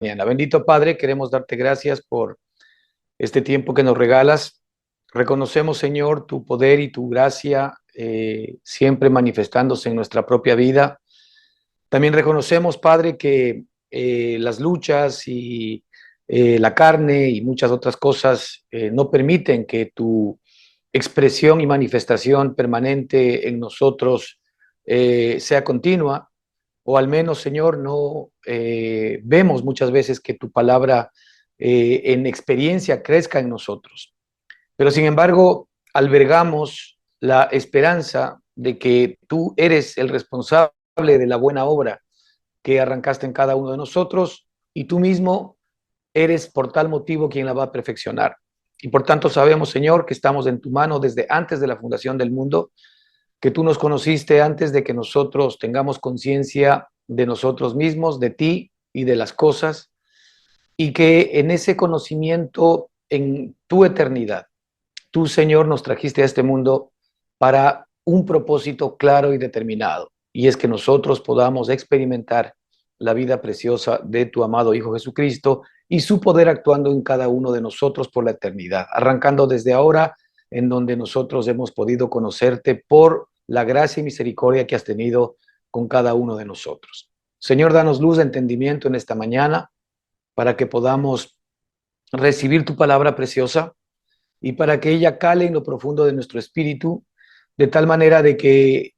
mañana. Bendito Padre, queremos darte gracias por este tiempo que nos regalas. Reconocemos, Señor, tu poder y tu gracia siempre manifestándose en nuestra propia vida. También reconocemos, Padre, que las luchas y la carne y muchas otras cosas no permiten que tu expresión y manifestación permanente en nosotros sea continua, o al menos, Señor, no vemos muchas veces que tu palabra en experiencia crezca en nosotros. Pero sin embargo, albergamos la esperanza de que tú eres el responsable de la buena obra que arrancaste en cada uno de nosotros y tú mismo eres por tal motivo quien la va a perfeccionar. Y por tanto sabemos, Señor, que estamos en tu mano desde antes de la fundación del mundo, que tú nos conociste antes de que nosotros tengamos conciencia de nosotros mismos, de ti y de las cosas, y que en ese conocimiento, en tu eternidad, tú, Señor, nos trajiste a este mundo para un propósito claro y determinado, y es que nosotros podamos experimentar la vida preciosa de tu amado Hijo Jesucristo y su poder actuando en cada uno de nosotros por la eternidad, arrancando desde ahora en donde nosotros hemos podido conocerte por la gracia y misericordia que has tenido con cada uno de nosotros. Señor, danos luz de entendimiento en esta mañana para que podamos recibir tu palabra preciosa y para que ella cale en lo profundo de nuestro espíritu, de tal manera de que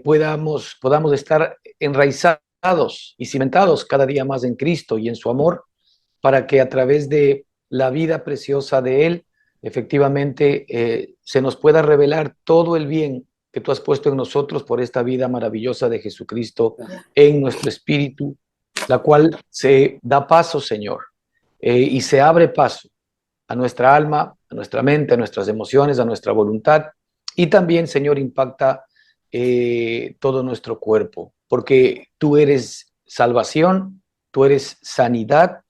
podamos estar enraizados y cimentados cada día más en Cristo y en su amor, para que a través de la vida preciosa de Él, efectivamente, se nos pueda revelar todo el bien que tú has puesto en nosotros por esta vida maravillosa de Jesucristo en nuestro espíritu, la cual se da paso, Señor, y se abre paso a nuestra alma, a nuestra mente, a nuestras emociones, a nuestra voluntad, y también, Señor, impacta todo nuestro cuerpo, porque tú eres salvación, tú eres sanidad,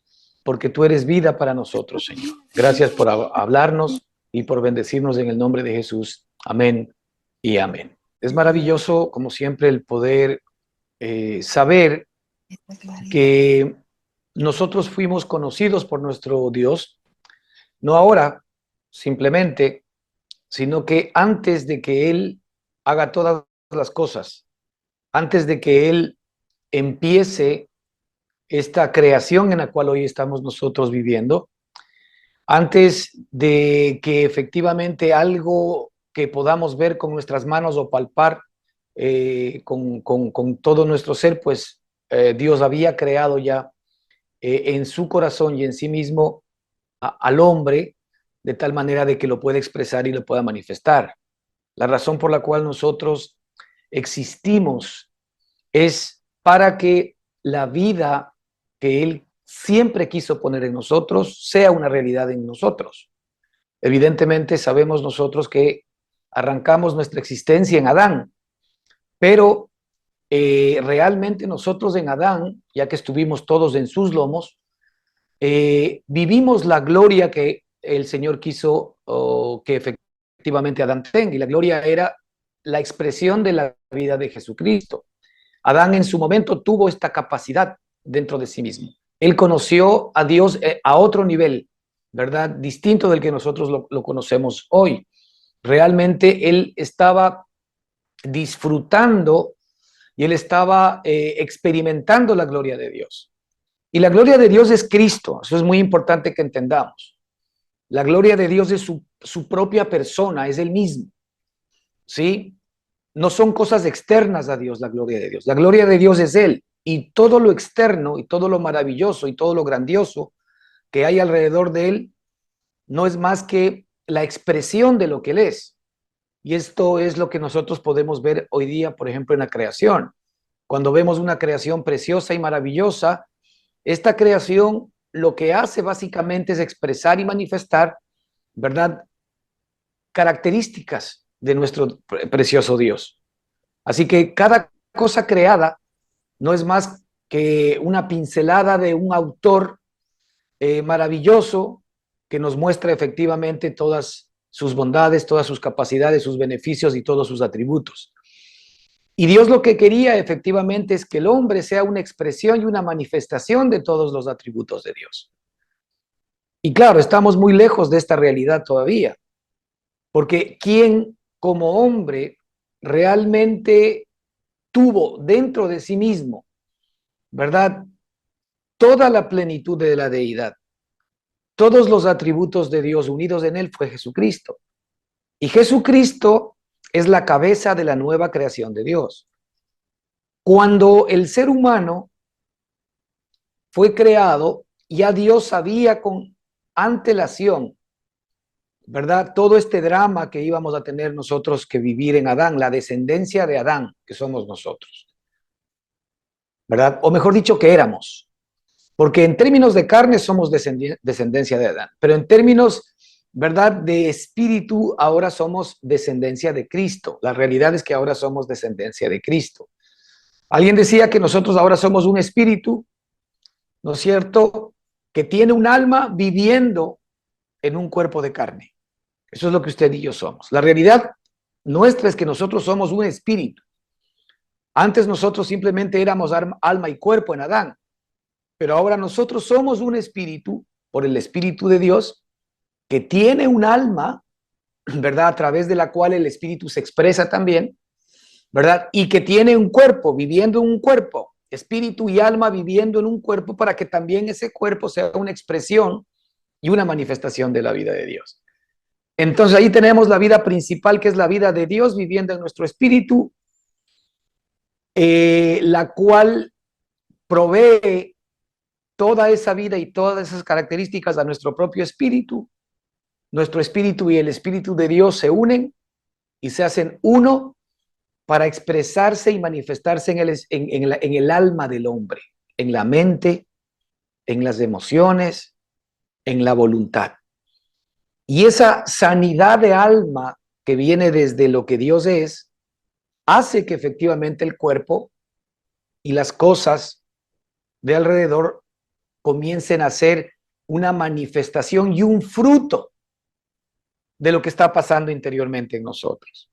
porque tú eres vida para nosotros, Señor. Gracias por hablarnos y por bendecirnos en el nombre de Jesús. Amén y amén. Es maravilloso, como siempre, el poder saber que nosotros fuimos conocidos por nuestro Dios, no ahora, simplemente, sino que antes de que Él haga todas las cosas, antes de que Él empiece esta creación en la cual hoy estamos nosotros viviendo, antes de que efectivamente algo que podamos ver con nuestras manos o palpar con todo nuestro ser, pues Dios había creado ya en su corazón y en sí mismo al hombre de tal manera de que lo pueda expresar y lo pueda manifestar. La razón por la cual nosotros existimos es para que la vida que Él siempre quiso poner en nosotros sea una realidad en nosotros. Evidentemente sabemos nosotros que arrancamos nuestra existencia en Adán, pero realmente nosotros en Adán, ya que estuvimos todos en sus lomos, vivimos la gloria que el Señor quiso que efectivamente Adán tenga, y la gloria era la expresión de la vida de Jesucristo. Adán en su momento tuvo esta capacidad dentro de sí mismo. Él conoció a Dios a otro nivel, ¿verdad? Distinto del que nosotros lo conocemos hoy. Realmente él estaba disfrutando y él estaba experimentando la gloria de Dios. Y la gloria de Dios es Cristo. Eso es muy importante que entendamos. La gloria de Dios es su propia persona, es Él mismo. ¿Sí? No son cosas externas a Dios, la gloria de Dios. La gloria de Dios es Él. Y todo lo externo y todo lo maravilloso y todo lo grandioso que hay alrededor de Él no es más que la expresión de lo que Él es. Y esto es lo que nosotros podemos ver hoy día, por ejemplo, en la creación. Cuando vemos una creación preciosa y maravillosa, esta creación lo que hace básicamente es expresar y manifestar, ¿verdad?, características de nuestro precioso Dios. Así que cada cosa creada no es más que una pincelada de un autor maravilloso que nos muestra efectivamente todas sus bondades, todas sus capacidades, sus beneficios y todos sus atributos. Y Dios lo que quería efectivamente es que el hombre sea una expresión y una manifestación de todos los atributos de Dios. Y claro, estamos muy lejos de esta realidad todavía, porque ¿quién como hombre realmente tuvo dentro de sí mismo, verdad, toda la plenitud de la deidad? Todos los atributos de Dios unidos en él fue Jesucristo. Y Jesucristo es la cabeza de la nueva creación de Dios. Cuando el ser humano fue creado, ya Dios sabía con antelación, ¿verdad? Todo este drama que íbamos a tener nosotros que vivir en Adán, la descendencia de Adán, que somos nosotros, ¿verdad? O mejor dicho, que éramos. Porque en términos de carne somos descendencia de Adán, pero en términos, ¿verdad?, de espíritu, ahora somos descendencia de Cristo. La realidad es que ahora somos descendencia de Cristo. Alguien decía que nosotros ahora somos un espíritu, ¿no es cierto?, que tiene un alma viviendo en un cuerpo de carne. Eso es lo que usted y yo somos. La realidad nuestra es que nosotros somos un espíritu. Antes nosotros simplemente éramos alma y cuerpo en Adán, pero ahora nosotros somos un espíritu por el Espíritu de Dios que tiene un alma, ¿verdad?, a través de la cual el espíritu se expresa también, ¿verdad? Y que tiene un cuerpo, viviendo en un cuerpo, espíritu y alma viviendo en un cuerpo para que también ese cuerpo sea una expresión y una manifestación de la vida de Dios. Entonces ahí tenemos la vida principal, que es la vida de Dios viviendo en nuestro espíritu, la cual provee toda esa vida y todas esas características a nuestro propio espíritu. Nuestro espíritu y el espíritu de Dios se unen y se hacen uno para expresarse y manifestarse en el alma del hombre, en la mente, en las emociones, en la voluntad. Y esa sanidad de alma que viene desde lo que Dios es, hace que efectivamente el cuerpo y las cosas de alrededor comiencen a ser una manifestación y un fruto de lo que está pasando interiormente en nosotros.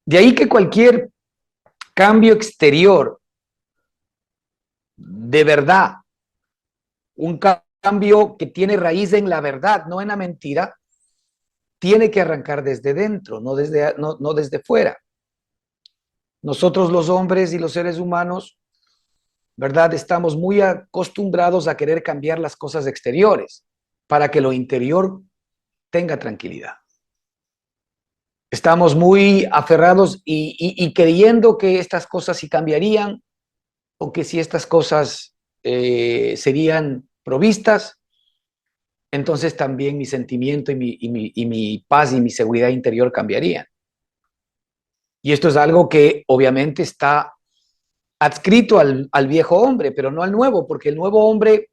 De ahí que cualquier cambio exterior, de verdad, un cambio que tiene raíz en la verdad, no en la mentira, tiene que arrancar desde dentro, no desde fuera. Nosotros los hombres y los seres humanos, ¿verdad?, estamos muy acostumbrados a querer cambiar las cosas exteriores para que lo interior tenga tranquilidad. Estamos muy aferrados y creyendo que estas cosas sí cambiarían o que si estas cosas serían provistas, entonces también mi sentimiento y mi paz y mi seguridad interior cambiarían. Y esto es algo que obviamente está adscrito al viejo hombre, pero no al nuevo, porque el nuevo hombre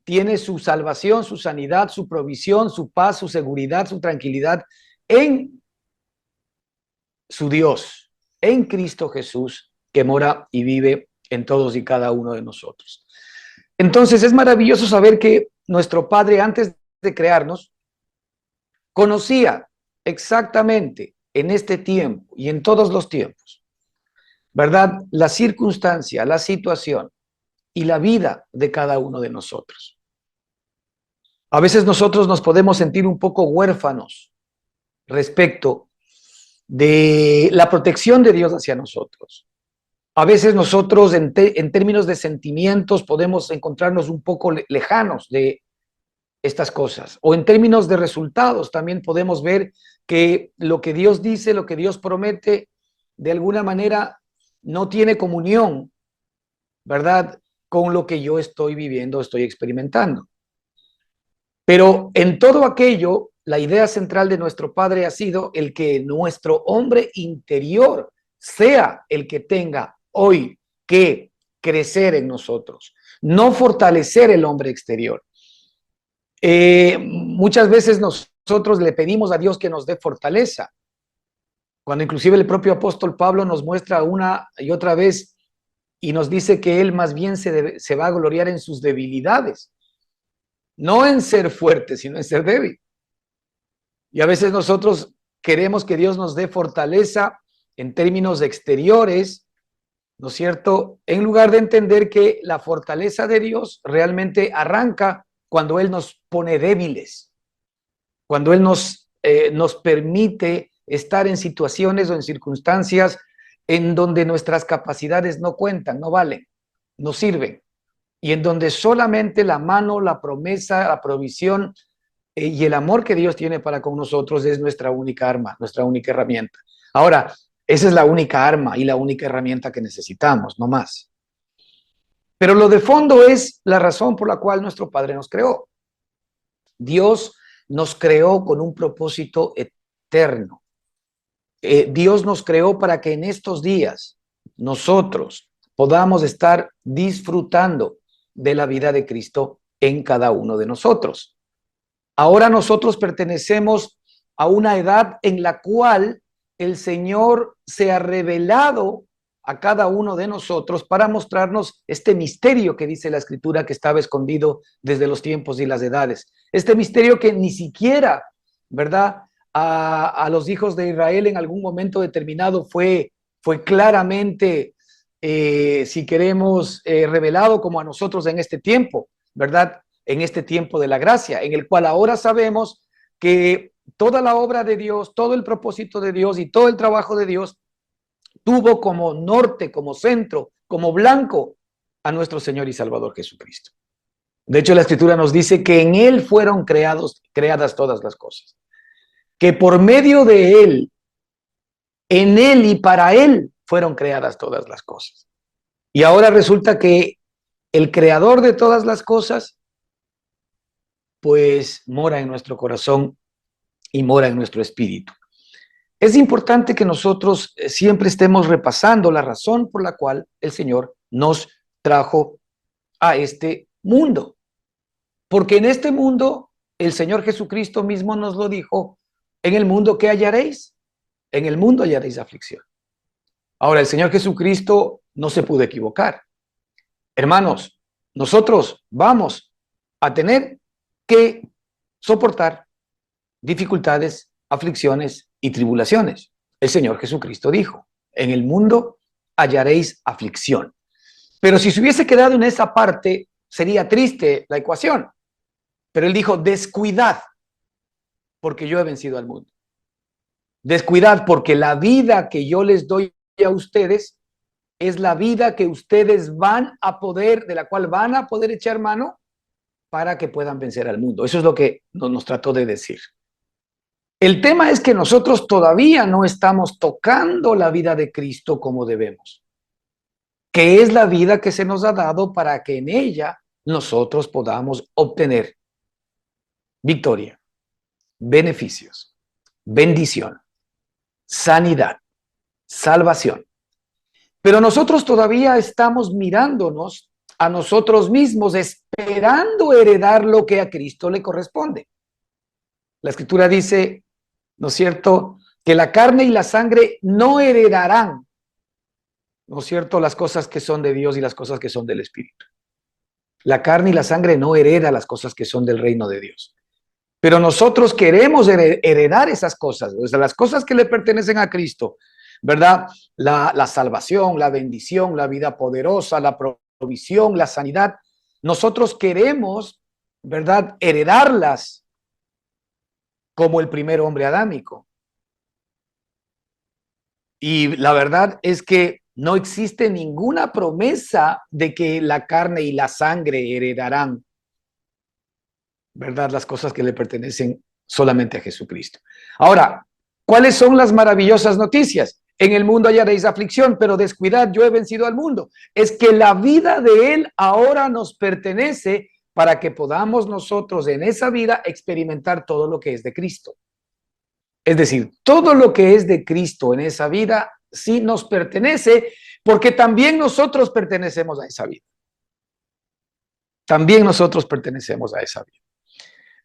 tiene su salvación, su sanidad, su provisión, su paz, su seguridad, su tranquilidad en su Dios, en Cristo Jesús, que mora y vive en todos y cada uno de nosotros. Entonces es maravilloso saber que nuestro Padre, antes de crearnos, conocía exactamente en este tiempo y en todos los tiempos, ¿verdad?, la circunstancia, la situación y la vida de cada uno de nosotros. A veces nosotros nos podemos sentir un poco huérfanos respecto de la protección de Dios hacia nosotros. A veces nosotros en términos de sentimientos podemos encontrarnos un poco lejanos de estas cosas. O en términos de resultados también podemos ver que lo que Dios dice, lo que Dios promete, de alguna manera no tiene comunión, ¿verdad?, con lo que yo estoy viviendo, estoy experimentando. Pero en todo aquello, la idea central de nuestro Padre ha sido el que nuestro hombre interior sea el que tenga hoy que crecer en nosotros, no fortalecer el hombre exterior. Muchas veces nosotros le pedimos a Dios que nos dé fortaleza, cuando inclusive el propio apóstol Pablo nos muestra una y otra vez y nos dice que él más bien se va a gloriar en sus debilidades, no en ser fuerte, sino en ser débil. Y a veces nosotros queremos que Dios nos dé fortaleza en términos exteriores, ¿no es cierto? En lugar de entender que la fortaleza de Dios realmente arranca cuando Él nos pone débiles, cuando Él nos permite estar en situaciones o en circunstancias en donde nuestras capacidades no cuentan, no valen, no sirven, y en donde solamente la mano, la promesa, la provisión y el amor que Dios tiene para con nosotros es nuestra única arma, nuestra única herramienta. Ahora, esa es la única arma y la única herramienta que necesitamos, no más. Pero lo de fondo es la razón por la cual nuestro Padre nos creó. Dios nos creó con un propósito eterno. Dios nos creó para que en estos días nosotros podamos estar disfrutando de la vida de Cristo en cada uno de nosotros. Ahora nosotros pertenecemos a una edad en la cual el Señor se ha revelado a cada uno de nosotros para mostrarnos este misterio que dice la Escritura que estaba escondido desde los tiempos y las edades. Este misterio que ni siquiera, ¿verdad?, a los hijos de Israel en algún momento determinado fue claramente, si queremos, revelado como a nosotros en este tiempo, ¿verdad?, en este tiempo de la gracia, en el cual ahora sabemos que toda la obra de Dios, todo el propósito de Dios y todo el trabajo de Dios tuvo como norte, como centro, como blanco a nuestro Señor y Salvador Jesucristo. De hecho, la Escritura nos dice que en Él fueron creadas todas las cosas, que por medio de Él, en Él y para Él fueron creadas todas las cosas. Y ahora resulta que el creador de todas las cosas pues mora en nuestro corazón y mora en nuestro espíritu. Es importante que nosotros siempre estemos repasando la razón por la cual el Señor nos trajo a este mundo. Porque en este mundo, el Señor Jesucristo mismo nos lo dijo, en el mundo ¿qué hallaréis? En el mundo hallaréis aflicción. Ahora, el Señor Jesucristo no se pudo equivocar. Hermanos, nosotros vamos a tener que soportar dificultades, aflicciones y tribulaciones. El Señor Jesucristo dijo, en el mundo hallaréis aflicción. Pero si se hubiese quedado en esa parte, sería triste la ecuación. Pero Él dijo, descuidad, porque yo he vencido al mundo. Descuidad, porque la vida que yo les doy a ustedes es la vida que ustedes van a poder, de la cual van a poder echar mano para que puedan vencer al mundo. Eso es lo que nos trató de decir. El tema es que nosotros todavía no estamos tocando la vida de Cristo como debemos, que es la vida que se nos ha dado para que en ella nosotros podamos obtener victoria, beneficios, bendición, sanidad, salvación. Pero nosotros todavía estamos mirándonos a nosotros mismos, esperando heredar lo que a Cristo le corresponde. La Escritura dice, ¿no es cierto?, que la carne y la sangre no heredarán, ¿no es cierto?, las cosas que son de Dios y las cosas que son del Espíritu. La carne y la sangre no hereda las cosas que son del reino de Dios. Pero nosotros queremos heredar esas cosas, o sea, las cosas que le pertenecen a Cristo, ¿verdad? La salvación, la bendición, la vida poderosa, la provisión, la sanidad. Nosotros queremos, ¿verdad?, heredarlas como el primer hombre adámico. Y la verdad es que no existe ninguna promesa de que la carne y la sangre heredarán, ¿verdad?, las cosas que le pertenecen solamente a Jesucristo. Ahora, ¿cuáles son las maravillosas noticias? En el mundo hallaréis aflicción, pero descuidad, yo he vencido al mundo. Es que la vida de Él ahora nos pertenece para que podamos nosotros en esa vida experimentar todo lo que es de Cristo. Es decir, todo lo que es de Cristo en esa vida sí nos pertenece, porque también nosotros pertenecemos a esa vida. También nosotros pertenecemos a esa vida.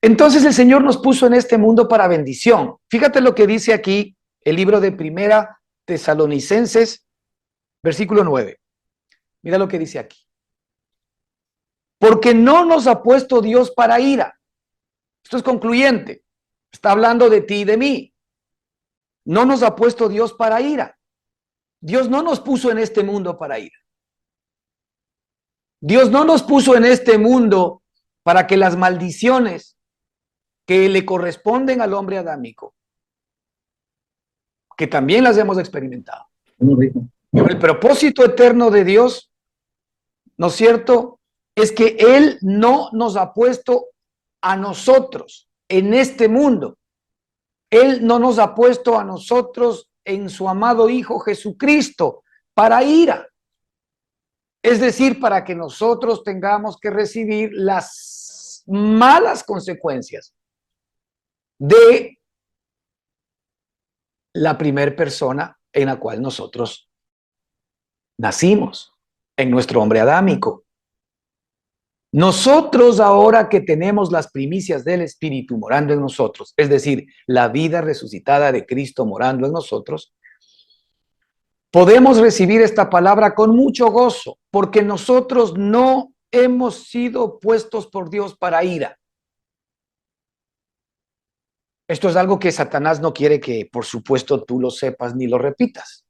Entonces el Señor nos puso en este mundo para bendición. Fíjate lo que dice aquí el libro de Primera Tesalonicenses, versículo 9. Mira lo que dice aquí. Porque no nos ha puesto Dios para ira. Esto es concluyente. Está hablando de ti y de mí. No nos ha puesto Dios para ira, Dios no nos puso en este mundo para ira. Dios no nos puso en este mundo para que las maldiciones que le corresponden al hombre adámico, que también las hemos experimentado. Pero el propósito eterno de Dios, ¿no es cierto?, es que Él no nos ha puesto a nosotros en este mundo. Él no nos ha puesto a nosotros en su amado Hijo Jesucristo para ira. Es decir, para que nosotros tengamos que recibir las malas consecuencias de la primera persona en la cual nosotros nacimos, en nuestro hombre adámico. Nosotros ahora que tenemos las primicias del Espíritu morando en nosotros, es decir, la vida resucitada de Cristo morando en nosotros, podemos recibir esta palabra con mucho gozo, porque nosotros no hemos sido puestos por Dios para ira. Esto es algo que Satanás no quiere que, por supuesto, tú lo sepas ni lo repitas.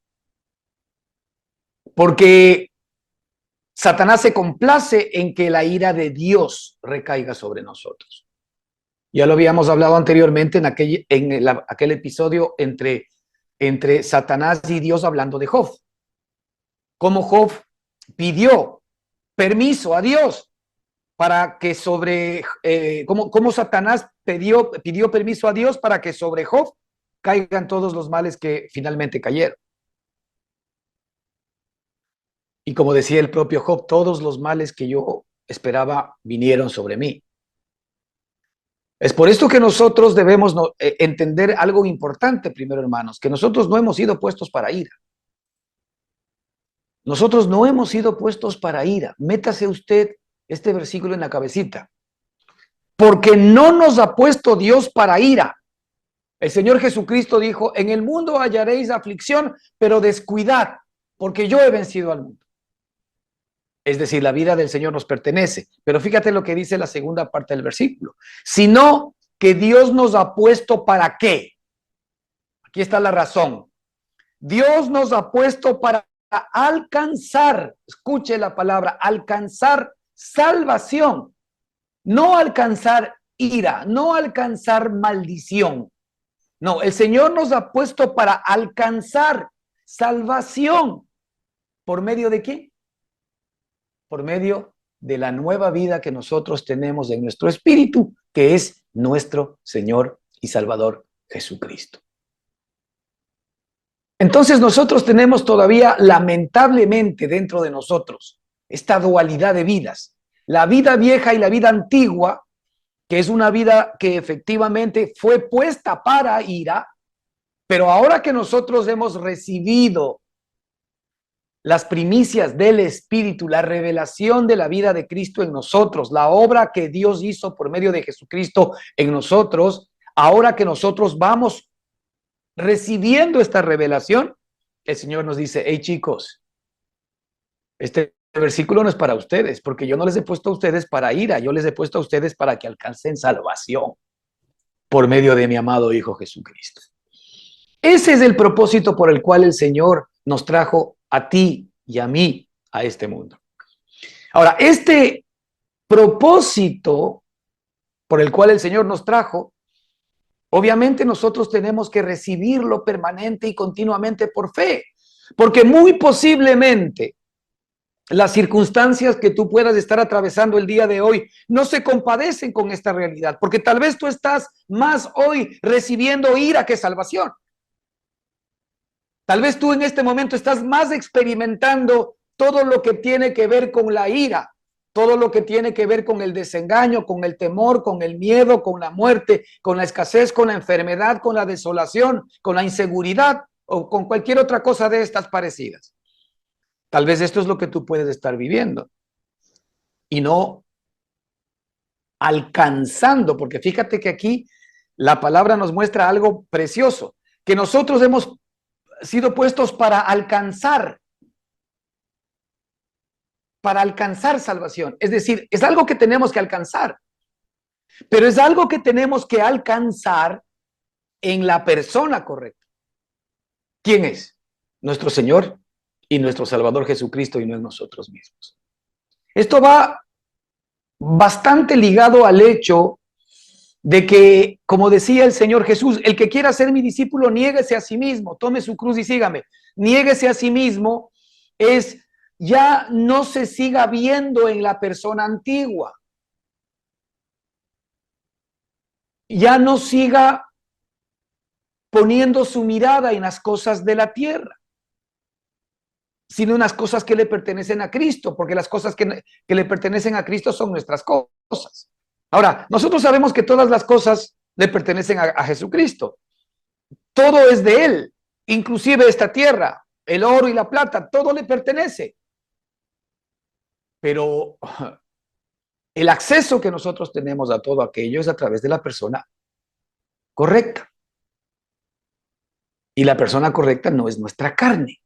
Porque Satanás se complace en que la ira de Dios recaiga sobre nosotros. Ya lo habíamos hablado anteriormente en aquel episodio entre Satanás y Dios hablando de Job. Cómo Job pidió permiso a Dios para que cómo Satanás pidió permiso a Dios para que sobre Job caigan todos los males que finalmente cayeron. Y como decía el propio Job, todos los males que yo esperaba vinieron sobre mí. Es por esto que nosotros debemos entender algo importante, primero, hermanos, que nosotros no hemos sido puestos para ira. Nosotros no hemos sido puestos para ira. Métase usted este versículo en la cabecita. Porque no nos ha puesto Dios para ira. El Señor Jesucristo dijo, en el mundo hallaréis aflicción, pero descuidad, porque yo he vencido al mundo. Es decir, la vida del Señor nos pertenece. Pero fíjate lo que dice la segunda parte del versículo. Sino que Dios nos ha puesto ¿para qué? Aquí está la razón. Dios nos ha puesto para alcanzar, escuche la palabra, alcanzar salvación. No alcanzar ira, no alcanzar maldición. No, el Señor nos ha puesto para alcanzar salvación. ¿Por medio de qué? Por medio de la nueva vida que nosotros tenemos en nuestro espíritu, que es nuestro Señor y Salvador Jesucristo. Entonces nosotros tenemos todavía, lamentablemente, dentro de nosotros, esta dualidad de vidas. La vida vieja y la vida antigua, que es una vida que efectivamente fue puesta para ira, pero ahora que nosotros hemos recibido las primicias del Espíritu, la revelación de la vida de Cristo en nosotros, la obra que Dios hizo por medio de Jesucristo en nosotros, ahora que nosotros vamos recibiendo esta revelación, el Señor nos dice, hey chicos, este versículo no es para ustedes, porque yo no les he puesto a ustedes para ira, yo les he puesto a ustedes para que alcancen salvación por medio de mi amado Hijo Jesucristo. Ese es el propósito por el cual el Señor nos trajo a ti y a mí a este mundo. Ahora, este propósito por el cual el Señor nos trajo, obviamente nosotros tenemos que recibirlo permanente y continuamente por fe, porque muy posiblemente las circunstancias que tú puedas estar atravesando el día de hoy no se compadecen con esta realidad, porque tal vez tú estás más hoy recibiendo ira que salvación. Tal vez tú en este momento estás más experimentando todo lo que tiene que ver con la ira, todo lo que tiene que ver con el desengaño, con el temor, con el miedo, con la muerte, con la escasez, con la enfermedad, con la desolación, con la inseguridad o con cualquier otra cosa de estas parecidas. Tal vez esto es lo que tú puedes estar viviendo y no alcanzando, porque fíjate que aquí la palabra nos muestra algo precioso, que nosotros hemos sido puestos para alcanzar salvación. Es decir, es algo que tenemos que alcanzar, pero es algo que tenemos que alcanzar en la persona correcta. ¿Quién es? nuestro Señor y nuestro Salvador Jesucristo y no en nosotros mismos. Esto va bastante ligado al hecho de que, como decía el Señor Jesús, el que quiera ser mi discípulo, niéguese a sí mismo, tome su cruz y sígame. Niéguese a sí mismo es ya no se siga viendo en la persona antigua. Ya no siga poniendo su mirada en las cosas de la tierra, sino en las cosas que le pertenecen a Cristo, porque las cosas que le pertenecen a Cristo son nuestras cosas. Ahora, nosotros sabemos que todas las cosas le pertenecen a Jesucristo. Todo es de Él, inclusive esta tierra, el oro y la plata, todo le pertenece. Pero el acceso que nosotros tenemos a todo aquello es a través de la persona correcta. Y la persona correcta no es nuestra carne.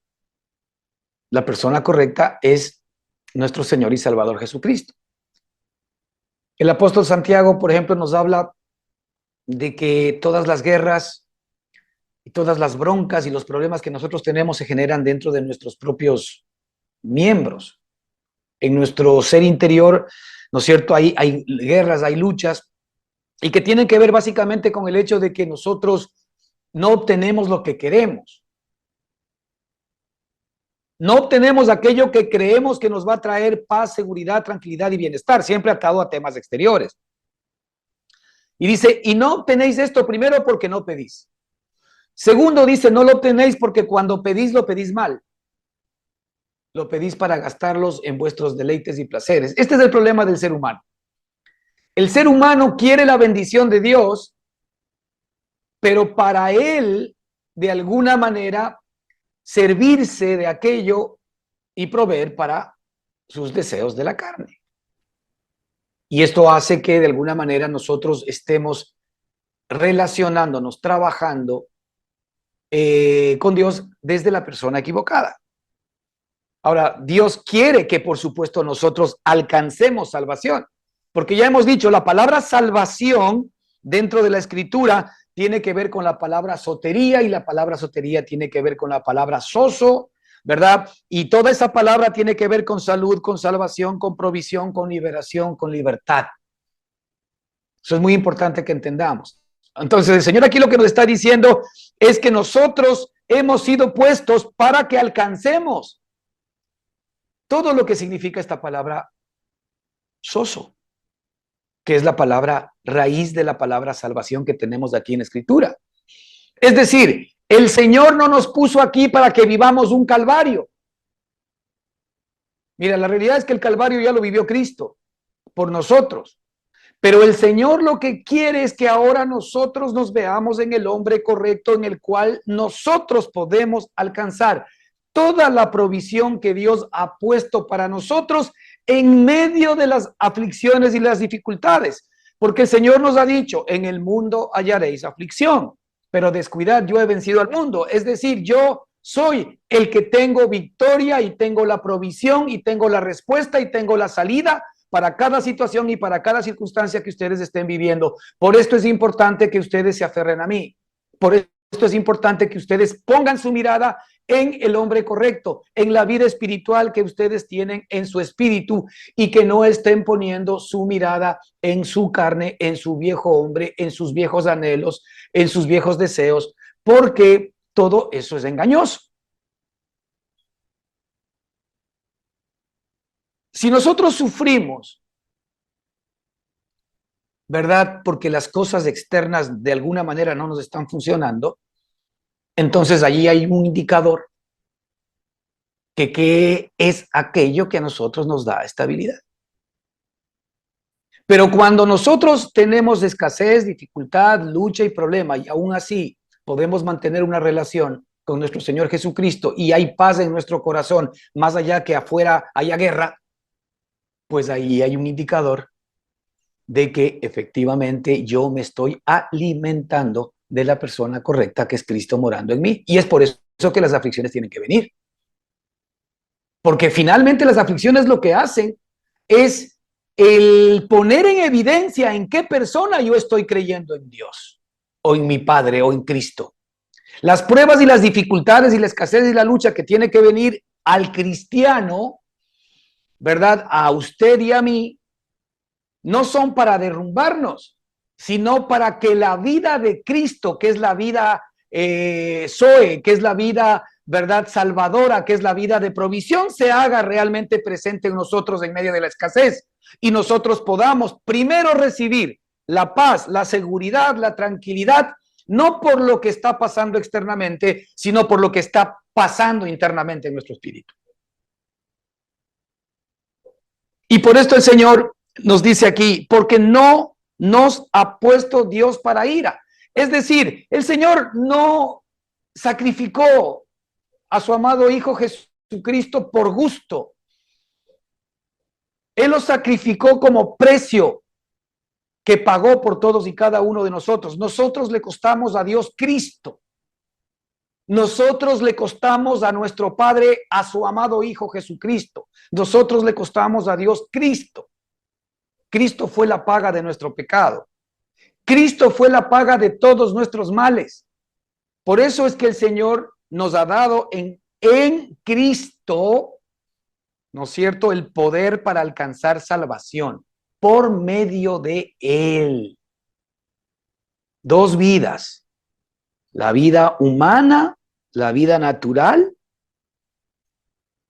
La persona correcta es nuestro Señor y Salvador Jesucristo. El apóstol Santiago, por ejemplo, nos habla de que todas las guerras y todas las broncas y los problemas que nosotros tenemos se generan dentro de nuestros propios miembros. En nuestro ser interior, ¿no es cierto? Hay guerras, hay luchas, y que tienen que ver básicamente con el hecho de que nosotros no obtenemos lo que queremos. No obtenemos aquello que creemos que nos va a traer paz, seguridad, tranquilidad y bienestar, siempre atado a temas exteriores. Y dice, y no obtenéis esto primero porque no pedís. Segundo, dice, no lo obtenéis porque cuando pedís, lo pedís mal. Lo pedís para gastarlos en vuestros deleites y placeres. Este es el problema del ser humano. El ser humano quiere la bendición de Dios, pero para él, de alguna manera, servirse de aquello y proveer para sus deseos de la carne. Y esto hace que de alguna manera nosotros estemos relacionándonos, trabajando con Dios desde la persona equivocada. Ahora, Dios quiere que, por supuesto, nosotros alcancemos salvación, porque ya hemos dicho, la palabra salvación dentro de la Escritura tiene que ver con la palabra sotería, y la palabra sotería tiene que ver con la palabra soso, ¿verdad? Y toda esa palabra tiene que ver con salud, con salvación, con provisión, con liberación, con libertad. Eso es muy importante que entendamos. Entonces, el Señor aquí lo que nos está diciendo es que nosotros hemos sido puestos para que alcancemos todo lo que significa esta palabra soso, que es la palabra raíz de la palabra salvación que tenemos aquí en la Escritura. Es decir, el Señor no nos puso aquí para que vivamos un calvario. Mira, la realidad es que el calvario ya lo vivió Cristo por nosotros. Pero el Señor lo que quiere es que ahora nosotros nos veamos en el hombre correcto, en el cual nosotros podemos alcanzar toda la provisión que Dios ha puesto para nosotros en medio de las aflicciones y las dificultades. Porque el Señor nos ha dicho, en el mundo hallaréis aflicción, pero descuidad, yo he vencido al mundo. Es decir, yo soy el que tengo victoria y tengo la provisión y tengo la respuesta y tengo la salida para cada situación y para cada circunstancia que ustedes estén viviendo. Por esto es importante que ustedes se aferren a mí. Por esto es importante que ustedes pongan su mirada en el hombre correcto, en la vida espiritual que ustedes tienen en su espíritu, y que no estén poniendo su mirada en su carne, en su viejo hombre, en sus viejos anhelos, en sus viejos deseos, porque todo eso es engañoso. Si nosotros sufrimos, ¿verdad? Porque las cosas externas de alguna manera no nos están funcionando, entonces allí hay un indicador que qué es aquello que a nosotros nos da estabilidad. Pero cuando nosotros tenemos escasez, dificultad, lucha y problema, y aún así podemos mantener una relación con nuestro Señor Jesucristo y hay paz en nuestro corazón, más allá que afuera haya guerra, pues ahí hay un indicador de que efectivamente yo me estoy alimentando de la persona correcta, que es Cristo morando en mí. Y es por eso que las aflicciones tienen que venir. Porque finalmente las aflicciones lo que hacen es el poner en evidencia en qué persona yo estoy creyendo en Dios, o en mi Padre, o en Cristo. Las pruebas y las dificultades y la escasez y la lucha que tiene que venir al cristiano, ¿verdad? A usted y a mí, no son para derrumbarnos, sino para que la vida de Cristo, que es la vida Zoe, que es la vida, ¿verdad?, salvadora, que es la vida de provisión, se haga realmente presente en nosotros en medio de la escasez y nosotros podamos primero recibir la paz, la seguridad, la tranquilidad, no por lo que está pasando externamente, sino por lo que está pasando internamente en nuestro espíritu. Y por esto el Señor nos dice aquí, porque no nos ha puesto Dios para ira. Es decir, el Señor no sacrificó a su amado Hijo Jesucristo por gusto. Él lo sacrificó como precio que pagó por todos y cada uno de nosotros. Nosotros le costamos a Dios Cristo. Nosotros le costamos a nuestro Padre, a su amado Hijo Jesucristo. Nosotros le costamos a Dios Cristo. Cristo fue la paga de nuestro pecado. Cristo fue la paga de todos nuestros males. Por eso es que el Señor nos ha dado en Cristo, ¿no es cierto?, el poder para alcanzar salvación por medio de Él. Dos vidas, la vida humana, la vida natural,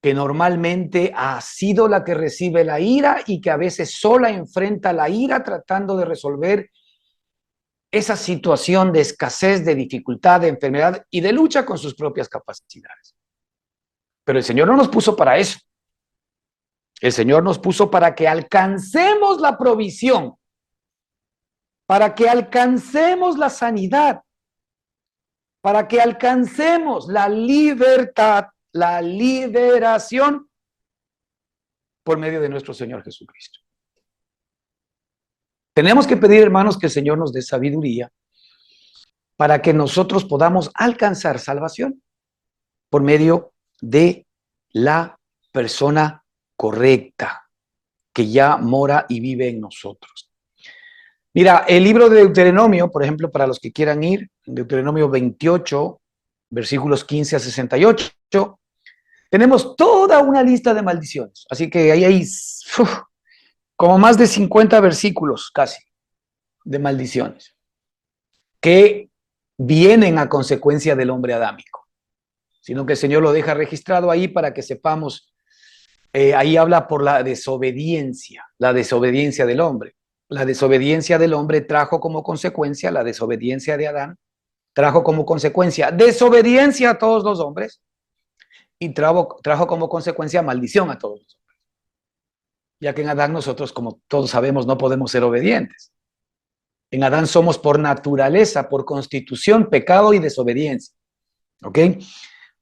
que normalmente ha sido la que recibe la ira y que a veces sola enfrenta la ira tratando de resolver esa situación de escasez, de dificultad, de enfermedad y de lucha con sus propias capacidades. Pero el Señor no nos puso para eso. El Señor nos puso para que alcancemos la provisión, para que alcancemos la sanidad, para que alcancemos la libertad, la liberación por medio de nuestro Señor Jesucristo. Tenemos que pedir, hermanos, que el Señor nos dé sabiduría para que nosotros podamos alcanzar salvación por medio de la persona correcta que ya mora y vive en nosotros. Mira, el libro de Deuteronomio, por ejemplo, para los que quieran ir, Deuteronomio 28, versículos 15 a 68, tenemos toda una lista de maldiciones. Así que ahí hay como más de 50 versículos casi de maldiciones que vienen a consecuencia del hombre adámico, sino que el Señor lo deja registrado ahí para que sepamos. Ahí habla por la desobediencia del hombre. La desobediencia del hombre trajo como consecuencia, la desobediencia de Adán trajo como consecuencia desobediencia a todos los hombres y trajo como consecuencia maldición a todos los hombres. Ya que en Adán nosotros, como todos sabemos, no podemos ser obedientes. En Adán somos por naturaleza, por constitución, pecado y desobediencia. ¿Ok?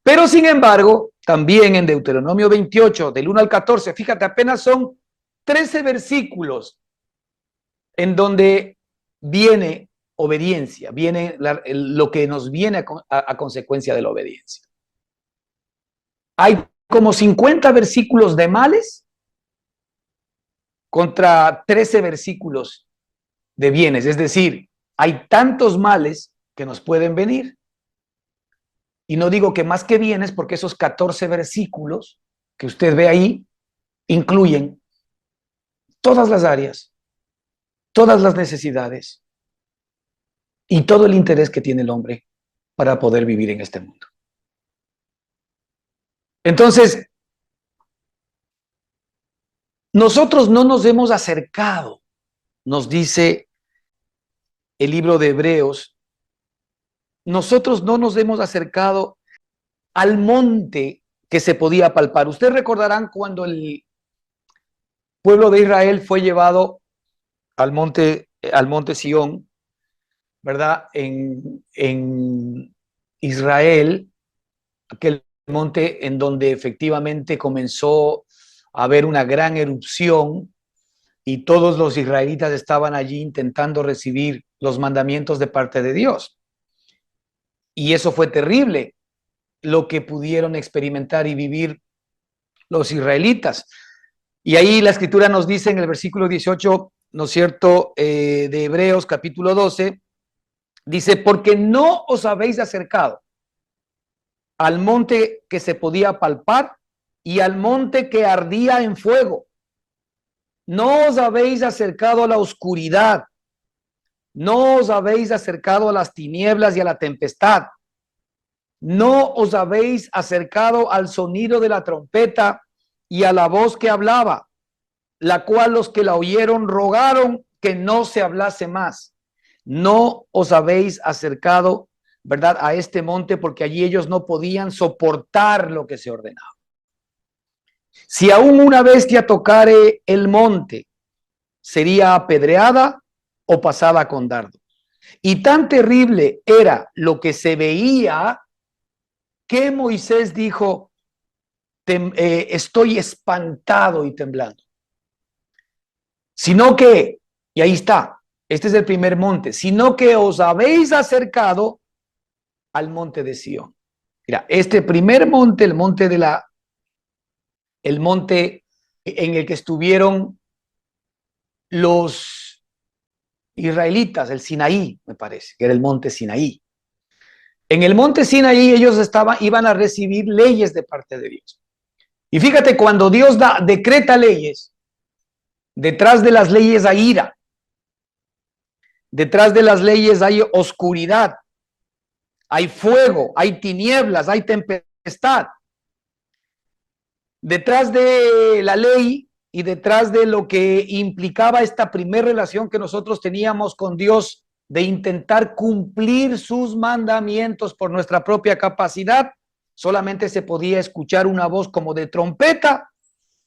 Pero sin embargo, también en Deuteronomio 28, del 1 al 14, fíjate, apenas son 13 versículos en donde viene obediencia, viene lo que nos viene a consecuencia de la obediencia. Hay como 50 versículos de males contra 13 versículos de bienes, es decir, hay tantos males que nos pueden venir. Y no digo que más que bienes, porque esos 14 versículos que usted ve ahí incluyen todas las áreas, todas las necesidades y todo el interés que tiene el hombre para poder vivir en este mundo. Entonces, nosotros no nos hemos acercado, nos dice el libro de Hebreos, nosotros no nos hemos acercado al monte que se podía palpar. Ustedes recordarán cuando el pueblo de Israel fue llevado al monte Sión, ¿verdad? En Israel, aquel monte en donde efectivamente comenzó a haber una gran erupción y todos los israelitas estaban allí intentando recibir los mandamientos de parte de Dios. Y eso fue terrible, lo que pudieron experimentar y vivir los israelitas. Y ahí la escritura nos dice en el versículo 18, ¿no es cierto?, de Hebreos capítulo 12, dice, porque no os habéis acercado. al monte que se podía palpar y al monte que ardía en fuego. No os habéis acercado a la oscuridad, no os habéis acercado a las tinieblas y a la tempestad. No os habéis acercado al sonido de la trompeta y a la voz que hablaba, la cual los que la oyeron rogaron que no se hablase más. No os habéis acercado, ¿verdad?, a este monte, porque allí ellos no podían soportar lo que se ordenaba. Si aún una bestia tocare el monte, sería apedreada o pasada con dardo. Y tan terrible era lo que se veía que Moisés dijo, estoy espantado y temblando. Sino que, y ahí está, este es el primer monte, sino que os habéis acercado al monte de Sión. Mira, este primer monte, el monte en el que estuvieron los israelitas, el Sinaí, me parece, que era el monte Sinaí. En el monte Sinaí ellos iban a recibir leyes de parte de Dios. Y fíjate, cuando Dios decreta leyes, detrás de las leyes hay ira, detrás de las leyes hay oscuridad, hay fuego, hay tinieblas, hay tempestad. Detrás de la ley y detrás de lo que implicaba esta primera relación que nosotros teníamos con Dios, de intentar cumplir sus mandamientos por nuestra propia capacidad, solamente se podía escuchar una voz como de trompeta,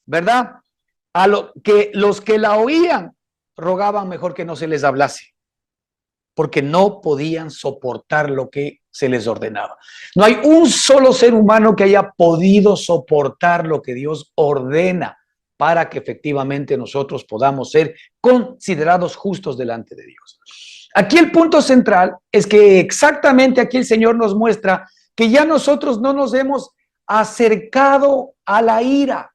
¿verdad? A lo que los que la oían rogaban mejor que no se les hablase, porque no podían soportar lo que se les ordenaba. No hay un solo ser humano que haya podido soportar lo que Dios ordena para que efectivamente nosotros podamos ser considerados justos delante de Dios. Aquí el punto central es que exactamente aquí el Señor nos muestra que ya nosotros no nos hemos acercado a la ira,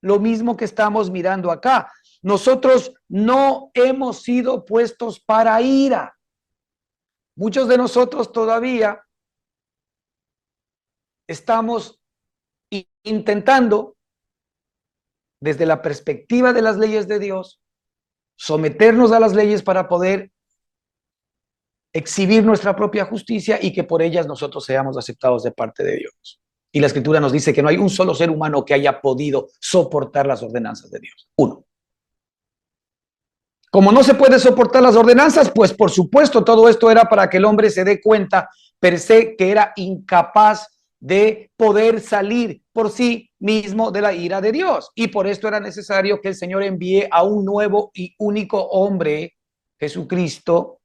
lo mismo que estamos mirando acá. Nosotros no hemos sido puestos para ira. Muchos de nosotros todavía estamos intentando, desde la perspectiva de las leyes de Dios, someternos a las leyes para poder exhibir nuestra propia justicia y que por ellas nosotros seamos aceptados de parte de Dios. Y la Escritura nos dice que no hay un solo ser humano que haya podido soportar las ordenanzas de Dios. Uno. Como no se puede soportar las ordenanzas, pues por supuesto todo esto era para que el hombre se dé cuenta per se que era incapaz de poder salir por sí mismo de la ira de Dios. Y por esto era necesario que el Señor envíe a un nuevo y único hombre, Jesucristo,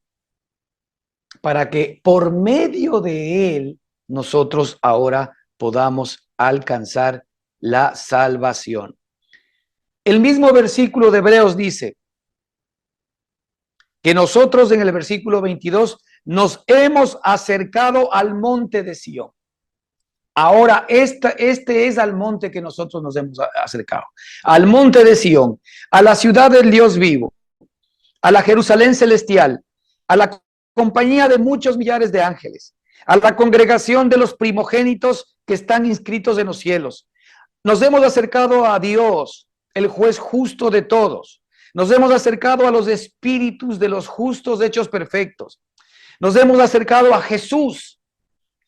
para que por medio de él nosotros ahora podamos alcanzar la salvación. El mismo versículo de Hebreos dice que nosotros en el versículo 22 nos hemos acercado al monte de Sión. Ahora, este es al monte que nosotros nos hemos acercado, al monte de Sión, a la ciudad del Dios vivo, a la Jerusalén celestial, a la compañía de muchos millares de ángeles, a la congregación de los primogénitos que están inscritos en los cielos. Nos hemos acercado a Dios, el juez justo de todos. Nos hemos acercado a los espíritus de los justos hechos perfectos. Nos hemos acercado a Jesús,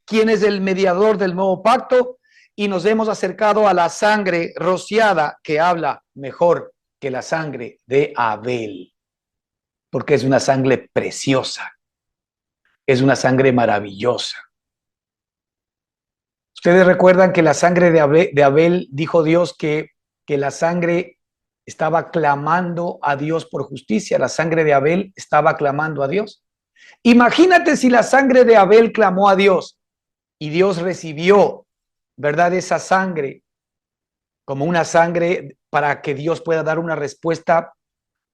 quien es el mediador del nuevo pacto, y nos hemos acercado a la sangre rociada que habla mejor que la sangre de Abel, porque es una sangre preciosa, es una sangre maravillosa. Ustedes recuerdan que la sangre de Abel dijo Dios que la sangre estaba clamando a Dios por justicia, la sangre de Abel estaba clamando a Dios. Imagínate si la sangre de Abel clamó a Dios y Dios recibió, ¿verdad?, esa sangre como una sangre para que Dios pueda dar una respuesta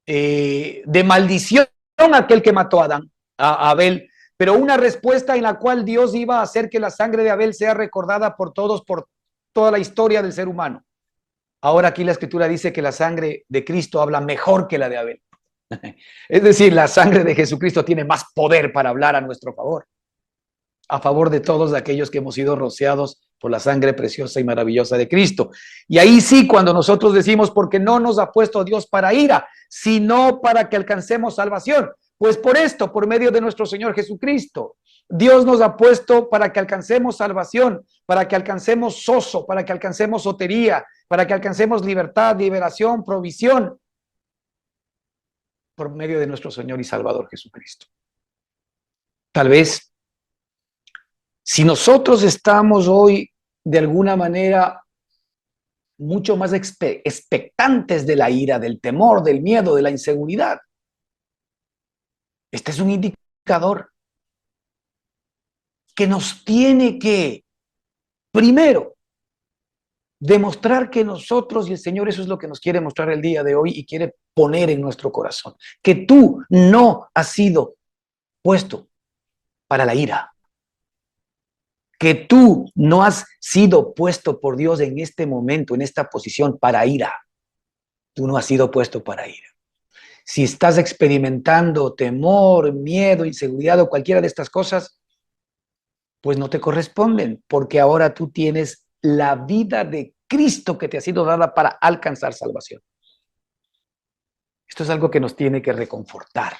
de maldición a aquel que mató a Abel, pero una respuesta en la cual Dios iba a hacer que la sangre de Abel sea recordada por todos, por toda la historia del ser humano. Ahora aquí la Escritura dice que la sangre de Cristo habla mejor que la de Abel. Es decir, la sangre de Jesucristo tiene más poder para hablar a nuestro favor. a favor de todos aquellos que hemos sido rociados por la sangre preciosa y maravillosa de Cristo. Y ahí sí, cuando nosotros decimos, porque no nos ha puesto Dios para ira, sino para que alcancemos salvación. Pues por esto, por medio de nuestro Señor Jesucristo, Dios nos ha puesto para que alcancemos salvación, para que alcancemos sozo, para que alcancemos sotería, para que alcancemos libertad, liberación, provisión, por medio de nuestro Señor y Salvador Jesucristo. Tal vez, si nosotros estamos hoy de alguna manera mucho más expectantes de la ira, del temor, del miedo, de la inseguridad, este es un indicador que nos tiene que, primero, demostrar que nosotros y el Señor, eso es lo que nos quiere mostrar el día de hoy y quiere poner en nuestro corazón, que tú no has sido puesto para la ira, que tú no has sido puesto por Dios en este momento, en esta posición para ira. Tú no has sido puesto para ira. Si estás experimentando temor, miedo, inseguridad o cualquiera de estas cosas, pues no te corresponden, porque ahora tú tienes la vida de Cristo que te ha sido dada para alcanzar salvación. Esto es algo que nos tiene que reconfortar.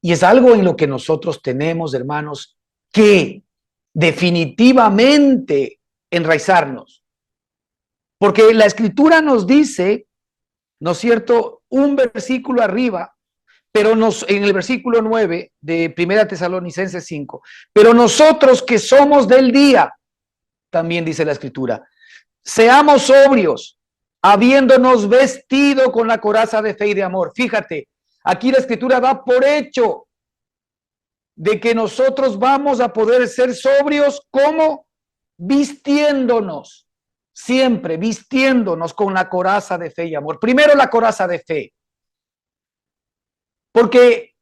Y es algo en lo que nosotros tenemos, hermanos, que definitivamente enraizarnos. Porque la Escritura nos dice, ¿no es cierto?, un versículo arriba, pero en el versículo 9 de 1 Tesalonicenses 5, pero nosotros que somos del día, también dice la Escritura, seamos sobrios, habiéndonos vestido con la coraza de fe y de amor. Fíjate, aquí la Escritura da por hecho de que nosotros vamos a poder ser sobrios como vistiéndonos, siempre vistiéndonos con la coraza de fe y amor. Primero la coraza de fe, porque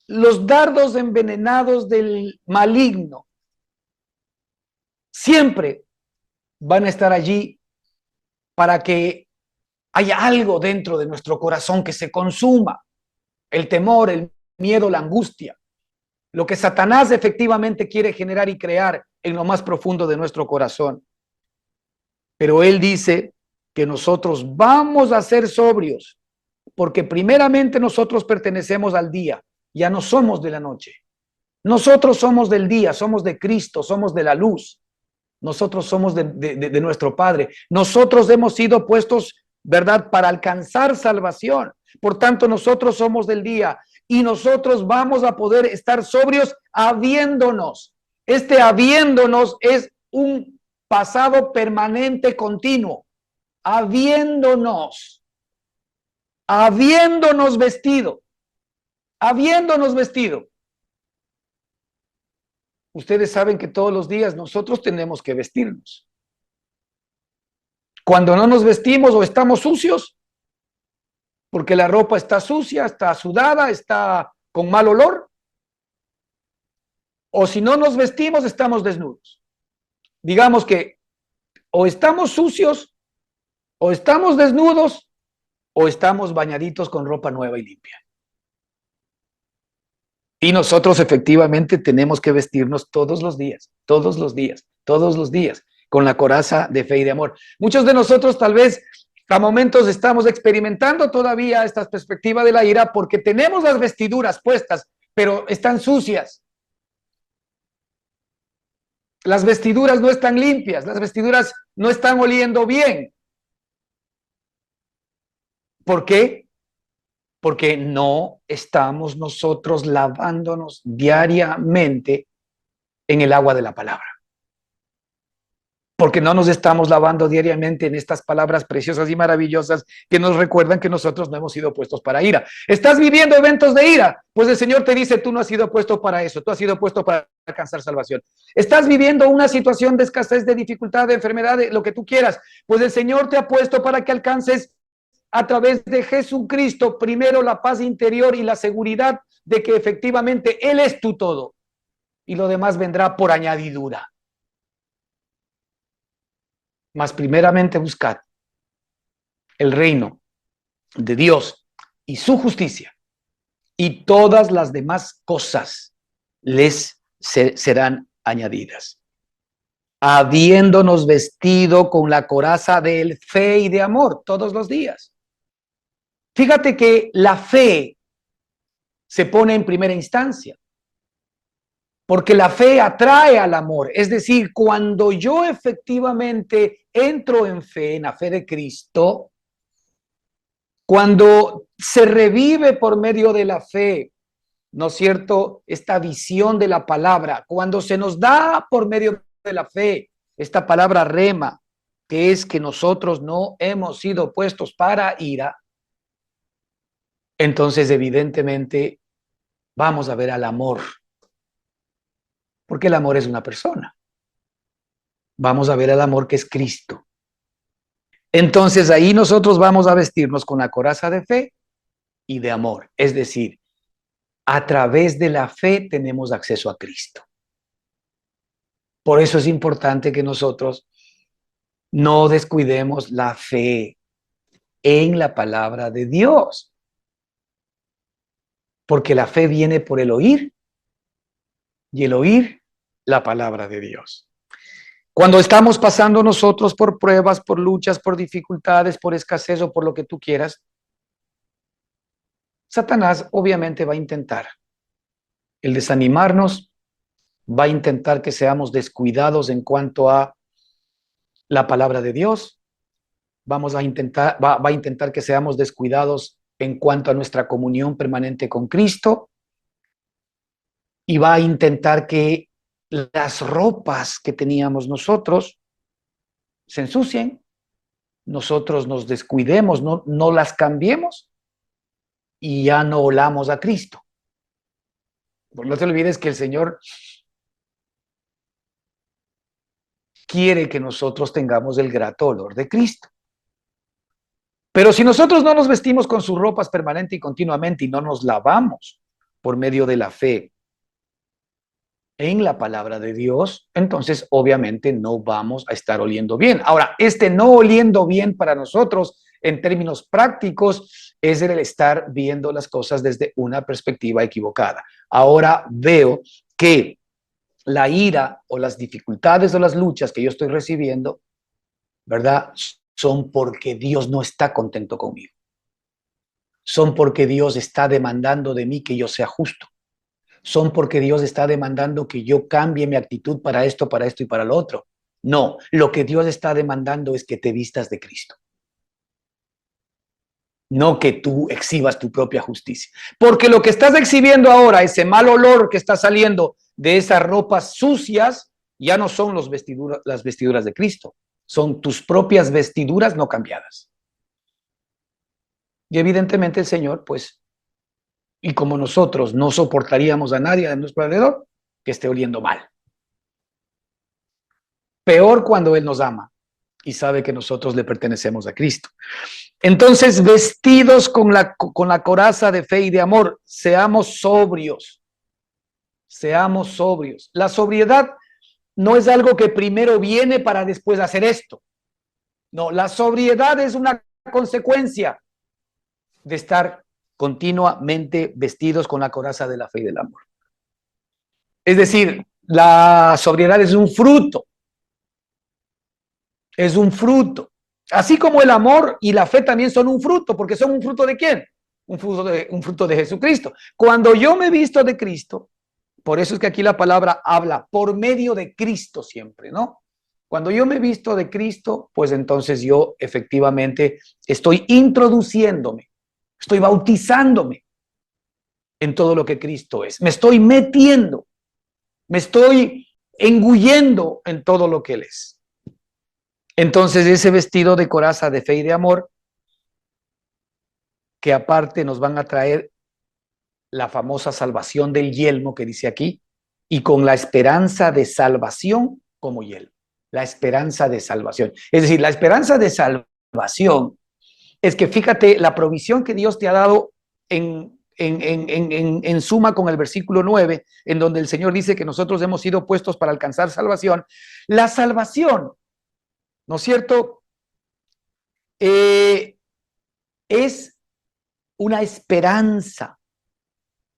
los dardos envenenados del maligno siempre van a estar allí para que haya algo dentro de nuestro corazón que se consuma, el temor, el miedo, la angustia, lo que Satanás efectivamente quiere generar y crear en lo más profundo de nuestro corazón. Pero él dice que nosotros vamos a ser sobrios, porque primeramente nosotros pertenecemos al día, ya no somos de la noche. Nosotros somos del día, somos de Cristo, somos de la luz. Nosotros somos de nuestro Padre. Nosotros hemos sido puestos, ¿verdad?, para alcanzar salvación. Por tanto, nosotros somos del día y nosotros vamos a poder estar sobrios habiéndonos. Este habiéndonos es un pasado permanente continuo. Habiéndonos vestido. Habiéndonos vestido. Ustedes saben que todos los días nosotros tenemos que vestirnos. Cuando no nos vestimos o estamos sucios, porque la ropa está sucia, está sudada, está con mal olor, o si no nos vestimos, estamos desnudos. Digamos que o estamos sucios, o estamos desnudos, o estamos bañaditos con ropa nueva y limpia. Y nosotros efectivamente tenemos que vestirnos todos los días, todos los días, todos los días, con la coraza de fe y de amor. Muchos de nosotros tal vez a momentos estamos experimentando todavía esta perspectiva de la ira porque tenemos las vestiduras puestas, pero están sucias. Las vestiduras no están limpias, las vestiduras no están oliendo bien. ¿Por qué? Porque no estamos nosotros lavándonos diariamente en el agua de la palabra. Porque no nos estamos lavando diariamente en estas palabras preciosas y maravillosas que nos recuerdan que nosotros no hemos sido puestos para ira. ¿Estás viviendo eventos de ira? Pues el Señor te dice, tú no has sido puesto para eso, tú has sido puesto para alcanzar salvación. ¿Estás viviendo una situación de escasez, de dificultad, de enfermedad, de lo que tú quieras? Pues el Señor te ha puesto para que alcances a través de Jesucristo, primero la paz interior y la seguridad de que efectivamente Él es tu todo. Y lo demás vendrá por añadidura. Mas primeramente buscad el reino de Dios y su justicia, y todas las demás cosas les serán añadidas. Habiéndonos vestido con la coraza de fe y de amor todos los días. Fíjate que la fe se pone en primera instancia, porque la fe atrae al amor. Es decir, cuando yo efectivamente entro en fe, en la fe de Cristo, cuando se revive por medio de la fe, ¿no es cierto?, esta visión de la palabra, cuando se nos da por medio de la fe esta palabra rema, que es que nosotros no hemos sido puestos para ira, entonces evidentemente vamos a ver al amor, porque el amor es una persona. Vamos a ver al amor que es Cristo. Entonces ahí nosotros vamos a vestirnos con la coraza de fe y de amor. Es decir, a través de la fe tenemos acceso a Cristo. Por eso es importante que nosotros no descuidemos la fe en la palabra de Dios. Porque la fe viene por el oír y el oír la palabra de Dios. Cuando estamos pasando nosotros por pruebas, por luchas, por dificultades, por escasez o por lo que tú quieras, Satanás obviamente va a intentar el desanimarnos, va a intentar que seamos descuidados en cuanto a la palabra de Dios, va a intentar que seamos descuidados en cuanto a nuestra comunión permanente con Cristo y va a intentar que las ropas que teníamos nosotros se ensucien, nosotros nos descuidemos, no las cambiemos y ya no olamos a Cristo. Pues no te olvides que el Señor quiere que nosotros tengamos el grato olor de Cristo. Pero si nosotros no nos vestimos con sus ropas permanente y continuamente y no nos lavamos por medio de la fe en la palabra de Dios, entonces obviamente no vamos a estar oliendo bien. Ahora, este no oliendo bien para nosotros en términos prácticos es el estar viendo las cosas desde una perspectiva equivocada. Ahora veo que la ira o las dificultades o las luchas que yo estoy recibiendo, ¿verdad?, son porque Dios no está contento conmigo. Son porque Dios está demandando de mí que yo sea justo. Son porque Dios está demandando que yo cambie mi actitud para esto y para lo otro. No, lo que Dios está demandando es que te vistas de Cristo. No que tú exhibas tu propia justicia. Porque lo que estás exhibiendo ahora, ese mal olor que está saliendo de esas ropas sucias, ya no son las vestiduras de Cristo. Son tus propias vestiduras no cambiadas. Y evidentemente el Señor, pues, y como nosotros no soportaríamos a nadie a nuestro alrededor que esté oliendo mal. Peor cuando Él nos ama y sabe que nosotros le pertenecemos a Cristo. Entonces, vestidos con la coraza de fe y de amor, seamos sobrios. Seamos sobrios. La sobriedad no es algo que primero viene para después hacer esto. No, la sobriedad es una consecuencia de estar continuamente vestidos con la coraza de la fe y del amor. Es decir, la sobriedad es un fruto. Es un fruto. Así como el amor y la fe también son un fruto, porque son un fruto de ¿quién? Un fruto de Jesucristo. Cuando yo me visto de Cristo, por eso es que aquí la palabra habla por medio de Cristo siempre, ¿no? Cuando yo me visto de Cristo, pues entonces yo efectivamente estoy introduciéndome, estoy bautizándome en todo lo que Cristo es. Me estoy metiendo, me estoy engullendo en todo lo que Él es. Entonces ese vestido de coraza de fe y de amor, que aparte nos van a traer la famosa salvación del yelmo que dice aquí, y con la esperanza de salvación como yelmo. La esperanza de salvación. Es decir, la esperanza de salvación es que fíjate la provisión que Dios te ha dado en suma con el versículo 9, en donde el Señor dice que nosotros hemos sido puestos para alcanzar salvación. La salvación, ¿no es cierto?, es una esperanza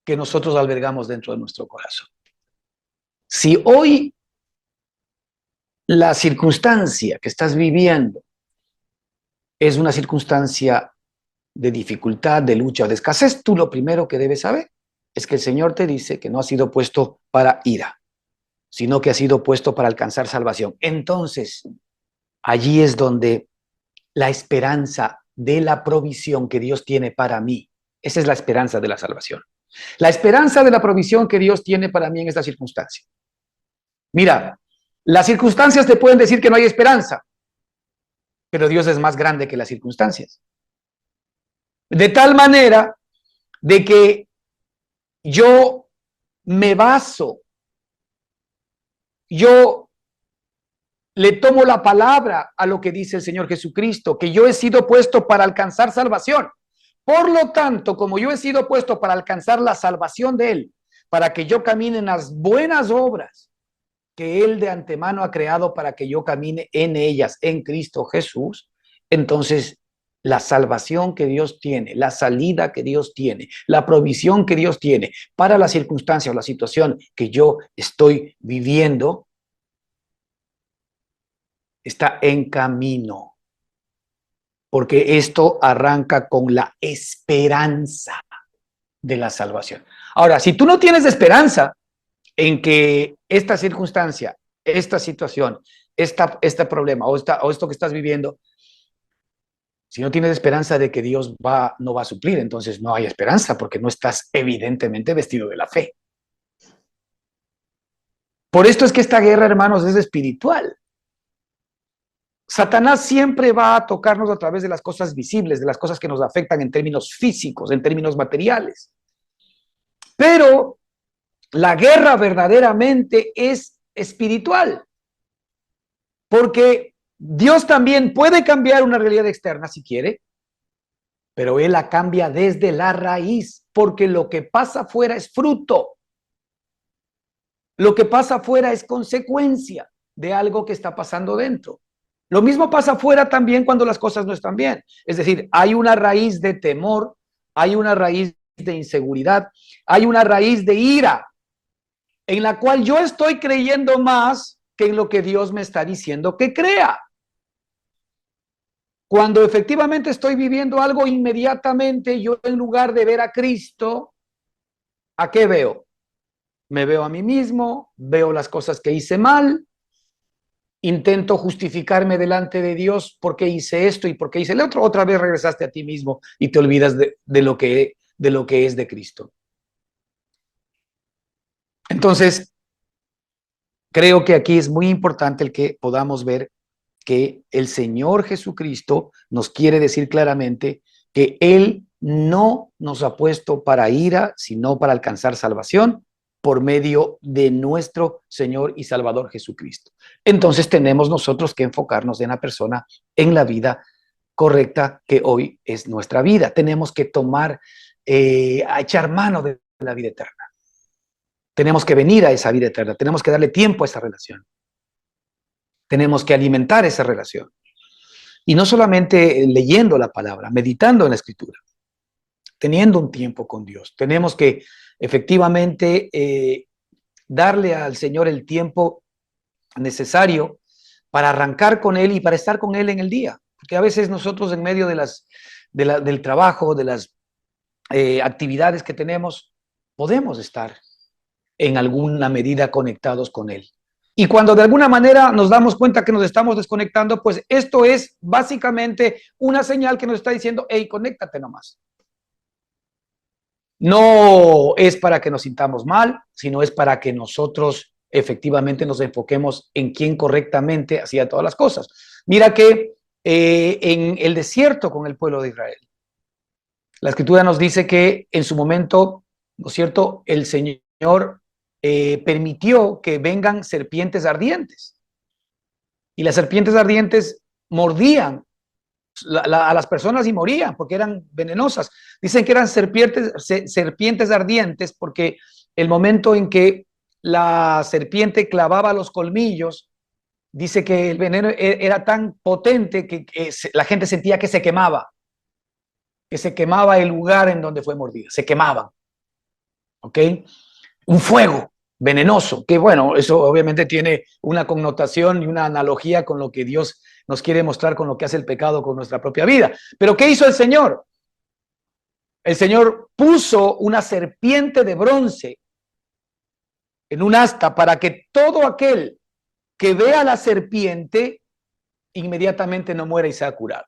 que nosotros albergamos dentro de nuestro corazón. Si hoy la circunstancia que estás viviendo es una circunstancia de dificultad, de lucha o de escasez, tú lo primero que debes saber es que el Señor te dice que no ha sido puesto para ira, sino que ha sido puesto para alcanzar salvación. Entonces, allí es donde la esperanza de la provisión que Dios tiene para mí, esa es la esperanza de la salvación. La esperanza de la provisión que Dios tiene para mí en esta circunstancia. Mira, las circunstancias te pueden decir que no hay esperanza, pero Dios es más grande que las circunstancias. De tal manera de que yo me baso, yo le tomo la palabra a lo que dice el Señor Jesucristo, que yo he sido puesto para alcanzar salvación. Por lo tanto, como yo he sido puesto para alcanzar la salvación de Él, para que yo camine en las buenas obras que Él de antemano ha creado para que yo camine en ellas, en Cristo Jesús, entonces la salvación que Dios tiene, la salida que Dios tiene, la provisión que Dios tiene para la circunstancia o la situación que yo estoy viviendo, está en camino. Porque esto arranca con la esperanza de la salvación. Ahora, si tú no tienes esperanza en que esta circunstancia, esta situación, este problema o esto que estás viviendo, si no tienes esperanza de que Dios no va a suplir, entonces no hay esperanza porque no estás evidentemente vestido de la fe. Por esto es que esta guerra, hermanos, es espiritual. Satanás siempre va a tocarnos a través de las cosas visibles, de las cosas que nos afectan en términos físicos, en términos materiales. Pero la guerra verdaderamente es espiritual, porque Dios también puede cambiar una realidad externa si quiere, pero Él la cambia desde la raíz, porque lo que pasa afuera es fruto. Lo que pasa afuera es consecuencia de algo que está pasando dentro. Lo mismo pasa afuera también cuando las cosas no están bien. Es decir, hay una raíz de temor, hay una raíz de inseguridad, hay una raíz de ira, en la cual yo estoy creyendo más que en lo que Dios me está diciendo que crea. Cuando efectivamente estoy viviendo algo, inmediatamente yo, en lugar de ver a Cristo, ¿a qué veo? Me veo a mí mismo, veo las cosas que hice mal, intento justificarme delante de Dios porque hice esto y porque hice el otro. Otra vez regresaste a ti mismo y te olvidas de lo que es de Cristo. Entonces, creo que aquí es muy importante el que podamos ver que el Señor Jesucristo nos quiere decir claramente que Él no nos ha puesto para ira, sino para alcanzar salvación por medio de nuestro Señor y Salvador Jesucristo. Entonces tenemos nosotros que enfocarnos en la persona, en la vida correcta que hoy es nuestra vida. Tenemos que a echar mano de la vida eterna. Tenemos que venir a esa vida eterna, tenemos que darle tiempo a esa relación. Tenemos que alimentar esa relación. Y no solamente leyendo la palabra, meditando en la Escritura, teniendo un tiempo con Dios. Tenemos que efectivamente darle al Señor el tiempo necesario para arrancar con Él y para estar con Él en el día. Porque a veces nosotros en medio del trabajo, de las actividades que tenemos, podemos estar en alguna medida conectados con Él. Y cuando de alguna manera nos damos cuenta que nos estamos desconectando, pues esto es básicamente una señal que nos está diciendo, hey, conéctate nomás. No es para que nos sintamos mal, sino es para que nosotros efectivamente nos enfoquemos en quién correctamente hacía todas las cosas. Mira que en el desierto con el pueblo de Israel, la Escritura nos dice que en su momento, ¿no es cierto?, el Señor permitió que vengan serpientes ardientes. Y las serpientes ardientes mordían a las personas y morían porque eran venenosas. Dicen que eran serpientes ardientes porque el momento en que la serpiente clavaba los colmillos, dice que el veneno era tan potente que la gente sentía que se quemaba el lugar en donde fue mordida, se quemaban. ¿Ok? Un fuego venenoso, que bueno, eso obviamente tiene una connotación y una analogía con lo que Dios nos quiere mostrar con lo que hace el pecado con nuestra propia vida. Pero ¿qué hizo el Señor? El Señor puso una serpiente de bronce en un asta para que todo aquel que vea la serpiente inmediatamente no muera y sea curado.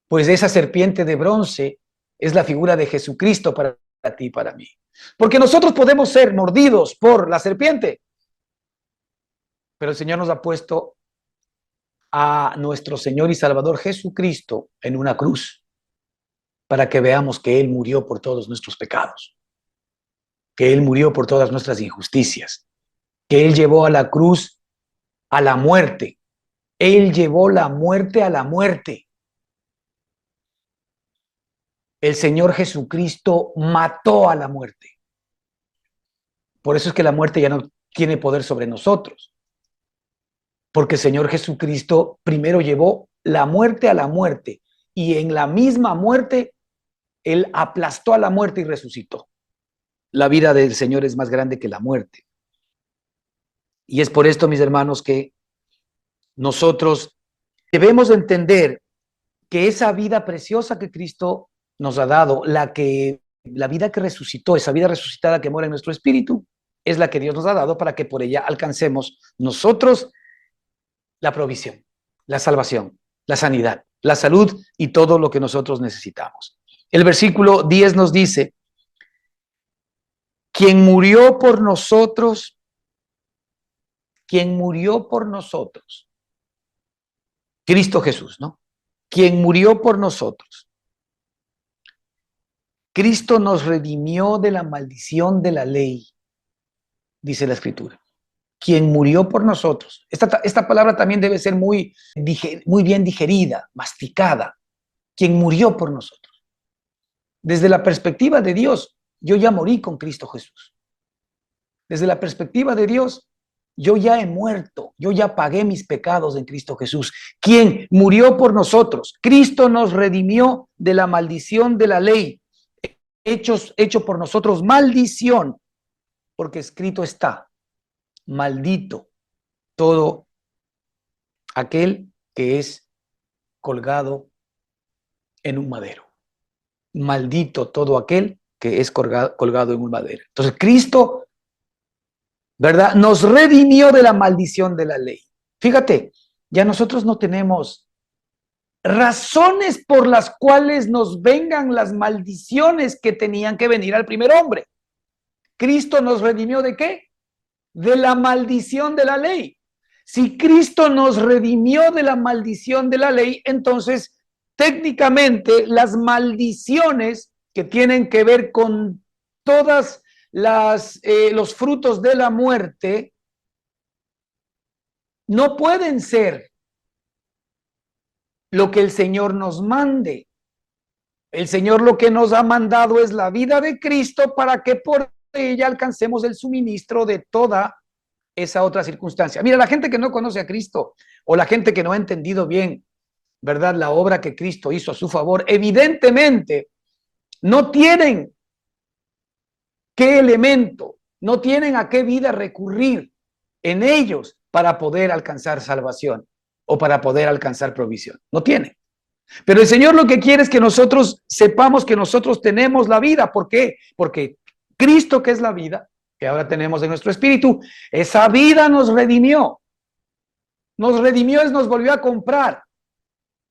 Pues esa serpiente de bronce es la figura de Jesucristo para ti y para mí. Porque nosotros podemos ser mordidos por la serpiente, pero el Señor nos ha puesto a nuestro Señor y Salvador Jesucristo en una cruz para que veamos que Él murió por todos nuestros pecados, que Él murió por todas nuestras injusticias, que Él llevó a la cruz a la muerte. Él llevó la muerte a la muerte. El Señor Jesucristo mató a la muerte. Por eso es que la muerte ya no tiene poder sobre nosotros. Porque el Señor Jesucristo primero llevó la muerte a la muerte y en la misma muerte Él aplastó a la muerte y resucitó. La vida del Señor es más grande que la muerte. Y es por esto, mis hermanos, que nosotros debemos entender que esa vida preciosa que Cristo nos ha dado, la vida que resucitó, esa vida resucitada que mora en nuestro espíritu, es la que Dios nos ha dado para que por ella alcancemos nosotros la provisión, la salvación, la sanidad, la salud y todo lo que nosotros necesitamos. El versículo 10 nos dice, quien murió por nosotros, Cristo Jesús, ¿no? Quien murió por nosotros. Cristo nos redimió de la maldición de la ley, dice la Escritura. Quien murió por nosotros. Esta palabra también debe ser muy bien digerida, masticada. Quien murió por nosotros. Desde la perspectiva de Dios, yo ya morí con Cristo Jesús. Desde la perspectiva de Dios, yo ya he muerto, yo ya pagué mis pecados en Cristo Jesús. Quien murió por nosotros. Cristo nos redimió de la maldición de la ley. Hecho por nosotros maldición, porque escrito está, maldito todo aquel que es colgado en un madero. Maldito todo aquel que es colgado en un madero. Entonces Cristo, ¿verdad?, nos redimió de la maldición de la ley. Fíjate, ya nosotros no tenemos razones por las cuales nos vengan las maldiciones que tenían que venir al primer hombre. Cristo nos redimió ¿de qué? De la maldición de la ley. Si Cristo nos redimió de la maldición de la ley, entonces técnicamente las maldiciones que tienen que ver con todas los frutos de la muerte no pueden ser lo que el Señor nos mande. El Señor lo que nos ha mandado es la vida de Cristo para que por ella alcancemos el suministro de toda esa otra circunstancia. Mira, la gente que no conoce a Cristo o la gente que no ha entendido bien, ¿verdad?, la obra que Cristo hizo a su favor, evidentemente no tienen qué elemento, no tienen a qué vida recurrir en ellos para poder alcanzar salvación o para poder alcanzar provisión. No tienen. Pero el Señor lo que quiere es que nosotros sepamos que nosotros tenemos la vida. ¿Por qué? Porque Cristo, que es la vida, que ahora tenemos en nuestro espíritu, esa vida nos redimió. Nos redimió, nos volvió a comprar.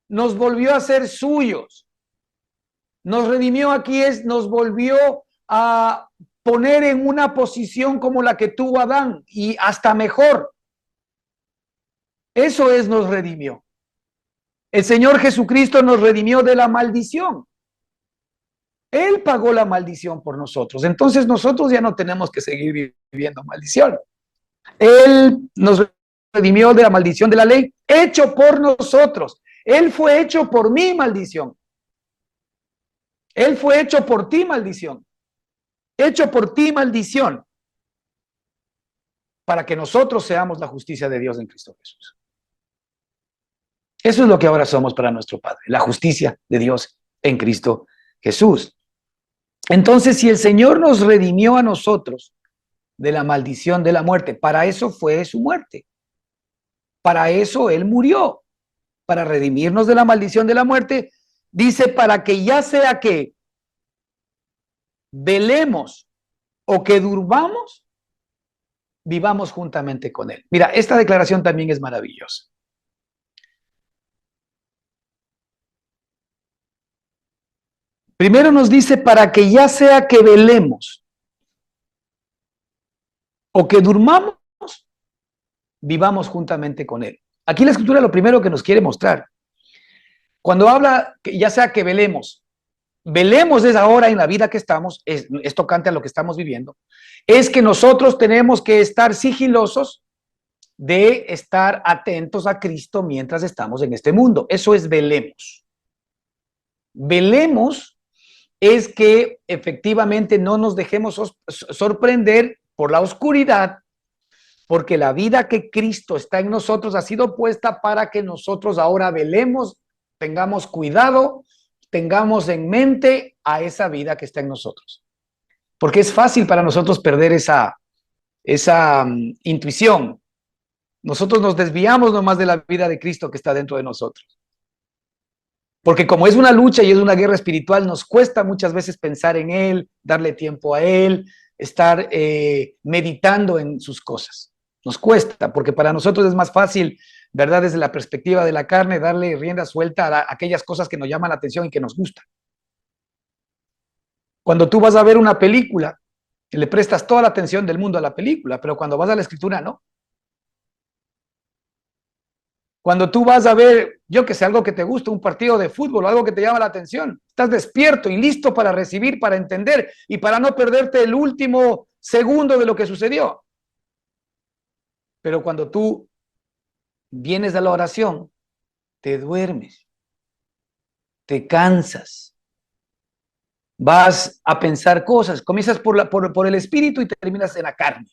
Nos volvió a ser suyos. Nos redimió aquí nos volvió a poner en una posición como la que tuvo Adán y hasta mejor. Eso nos redimió. El Señor Jesucristo nos redimió de la maldición. Él pagó la maldición por nosotros. Entonces nosotros ya no tenemos que seguir viviendo maldición. Él nos redimió de la maldición de la ley, hecho por nosotros. Él fue hecho por mi maldición. Él fue hecho por ti maldición. Hecho por ti maldición. Para que nosotros seamos la justicia de Dios en Cristo Jesús. Eso es lo que ahora somos para nuestro Padre, la justicia de Dios en Cristo Jesús. Entonces, si el Señor nos redimió a nosotros, de la maldición de la muerte. Para eso fue su muerte. Para eso él murió, para redimirnos de la maldición de la muerte. Dice, para que ya sea que velemos o que durmamos, vivamos juntamente con él. Mira, esta declaración también es maravillosa. Primero nos dice, para que ya sea que velemos o que durmamos, vivamos juntamente con él. Aquí la escritura lo primero que nos quiere mostrar, cuando habla, que ya sea que velemos es ahora en la vida que estamos, es tocante a lo que estamos viviendo, es que nosotros tenemos que estar sigilosos de estar atentos a Cristo mientras estamos en este mundo. Eso es velemos. Velemos es que efectivamente no nos dejemos sorprender por la oscuridad, porque la vida que Cristo está en nosotros ha sido puesta para que nosotros ahora velemos, tengamos cuidado, tengamos en mente a esa vida que está en nosotros. Porque es fácil para nosotros perder esa intuición. Nosotros nos desviamos nomás de la vida de Cristo que está dentro de nosotros. Porque como es una lucha y es una guerra espiritual, nos cuesta muchas veces pensar en Él, darle tiempo a Él, estar meditando en sus cosas. Nos cuesta, porque para nosotros es más fácil, ¿verdad? Desde la perspectiva de la carne, darle rienda suelta a aquellas cosas que nos llaman la atención y que nos gustan. Cuando tú vas a ver una película, le prestas toda la atención del mundo a la película, pero cuando vas a la escritura, no. Cuando tú vas a ver, yo que sé, algo que te gusta, un partido de fútbol o algo que te llama la atención, estás despierto y listo para recibir, para entender y para no perderte el último segundo de lo que sucedió. Pero cuando tú vienes a la oración, te duermes, te cansas, vas a pensar cosas, comienzas por el espíritu y terminas en la carne.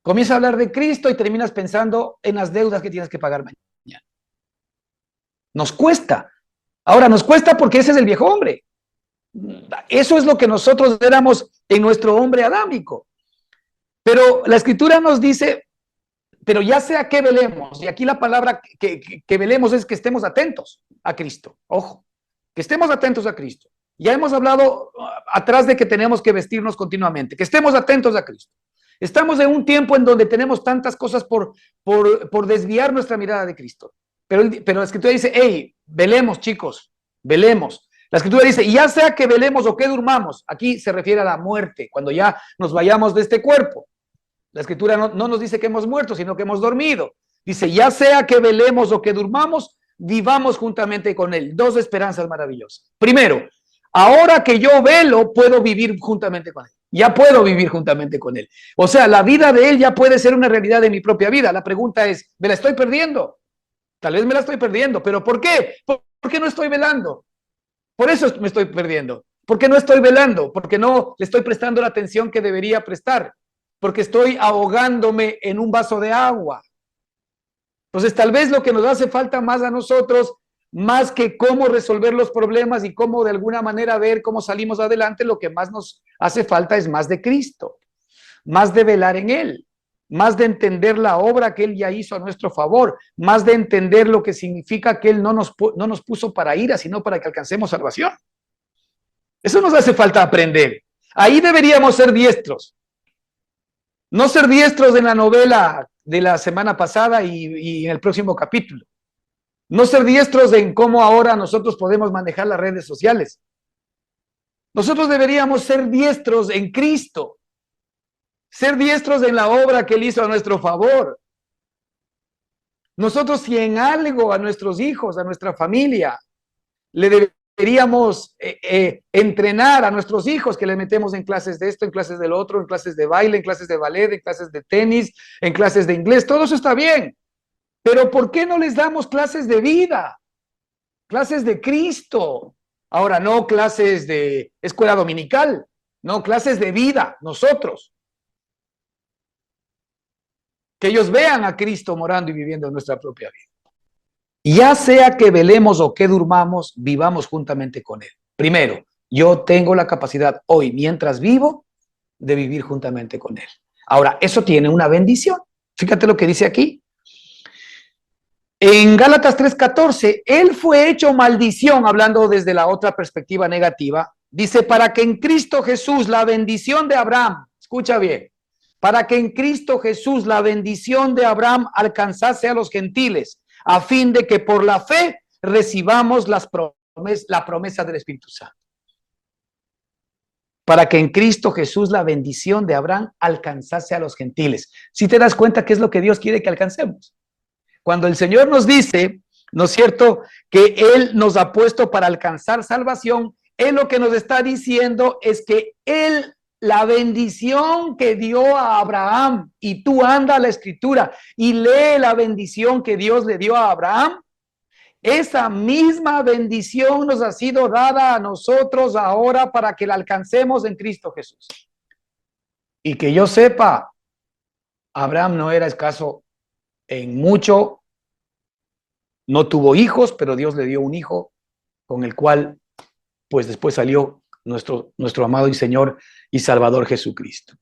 Comienzas a hablar de Cristo y terminas pensando en las deudas que tienes que pagar mañana. Nos cuesta. Ahora, nos cuesta porque ese es el viejo hombre. Eso es lo que nosotros éramos en nuestro hombre adámico. Pero la escritura nos dice, pero ya sea que velemos, y aquí la palabra que velemos es que estemos atentos a Cristo. Ojo, que estemos atentos a Cristo. Ya hemos hablado atrás de que tenemos que vestirnos continuamente, que estemos atentos a Cristo. Estamos en un tiempo en donde tenemos tantas cosas por desviar nuestra mirada de Cristo. Pero la escritura dice, hey, velemos, chicos, velemos. La escritura dice, ya sea que velemos o que durmamos, aquí se refiere a la muerte, cuando ya nos vayamos de este cuerpo. La escritura no nos dice que hemos muerto, sino que hemos dormido. Dice, ya sea que velemos o que durmamos, vivamos juntamente con él. Dos esperanzas maravillosas. Primero, ahora que yo velo, puedo vivir juntamente con él. Ya puedo vivir juntamente con él. O sea, la vida de él ya puede ser una realidad de mi propia vida. La pregunta es, ¿me la estoy perdiendo? Tal vez me la estoy perdiendo, pero ¿por qué? ¿Por qué no estoy velando? Por eso me estoy perdiendo. ¿Por qué no estoy velando? Porque no le estoy prestando la atención que debería prestar. Porque estoy ahogándome en un vaso de agua. Entonces, tal vez lo que nos hace falta más a nosotros, más que cómo resolver los problemas y cómo de alguna manera ver cómo salimos adelante, lo que más nos hace falta es más de Cristo, más de velar en Él, más de entender la obra que Él ya hizo a nuestro favor, más de entender lo que significa que Él no nos puso para ira, sino para que alcancemos salvación. Eso nos hace falta aprender. Ahí deberíamos ser diestros. No ser diestros en la novela de la semana pasada y en el próximo capítulo. No ser diestros en cómo ahora nosotros podemos manejar las redes sociales. Nosotros deberíamos ser diestros en Cristo. Ser diestros en la obra que Él hizo a nuestro favor. Nosotros, si en algo a nuestros hijos, a nuestra familia, le deberíamos entrenar a nuestros hijos, que les metemos en clases de esto, en clases del otro, en clases de baile, en clases de ballet, en clases de tenis, en clases de inglés, todo eso está bien. Pero ¿por qué no les damos clases de vida? Clases de Cristo. Ahora, no clases de escuela dominical, no, clases de vida, nosotros. Que ellos vean a Cristo morando y viviendo en nuestra propia vida. Ya sea que velemos o que durmamos, vivamos juntamente con Él. Primero, yo tengo la capacidad hoy, mientras vivo, de vivir juntamente con Él. Ahora, eso tiene una bendición. Fíjate lo que dice aquí. En Gálatas 3:14, Él fue hecho maldición, hablando desde la otra perspectiva negativa. Dice, para que en Cristo Jesús la bendición de Abraham, escucha bien, para que en Cristo Jesús la bendición de Abraham alcanzase a los gentiles, a fin de que por la fe recibamos la promesa del Espíritu Santo. Para que en Cristo Jesús la bendición de Abraham alcanzase a los gentiles. Si te das cuenta, ¿qué es lo que Dios quiere que alcancemos? Cuando el Señor nos dice, ¿no es cierto?, que Él nos ha puesto para alcanzar salvación, Él lo que nos está diciendo es que Él, la bendición que dio a Abraham, y tú anda a la Escritura y lee la bendición que Dios le dio a Abraham, esa misma bendición nos ha sido dada a nosotros ahora para que la alcancemos en Cristo Jesús. Y que yo sepa, Abraham no era escaso en mucho, no tuvo hijos, pero Dios le dio un hijo con el cual pues después salió nuestro amado y Señor y Salvador Jesucristo.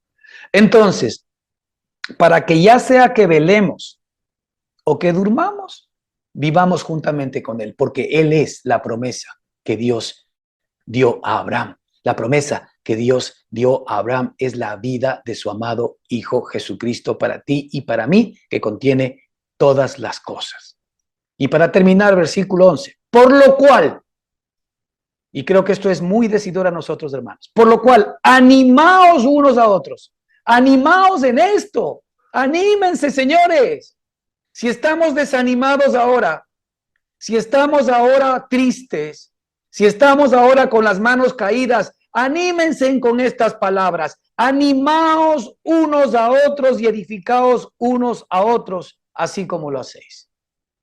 Entonces, para que ya sea que velemos o que durmamos, vivamos juntamente con Él, porque Él es la promesa que Dios dio a Abraham. La promesa que Dios dio a Abraham es la vida de su amado Hijo Jesucristo para ti y para mí, que contiene todas las cosas. Y para terminar, versículo 11, por lo cual, y creo que esto es muy decidor a nosotros, hermanos, por lo cual, animaos unos a otros, animaos en esto, anímense, señores. Si estamos desanimados ahora, si estamos ahora tristes, si estamos ahora con las manos caídas, anímense con estas palabras. Animaos unos a otros y edificaos unos a otros, así como lo hacéis.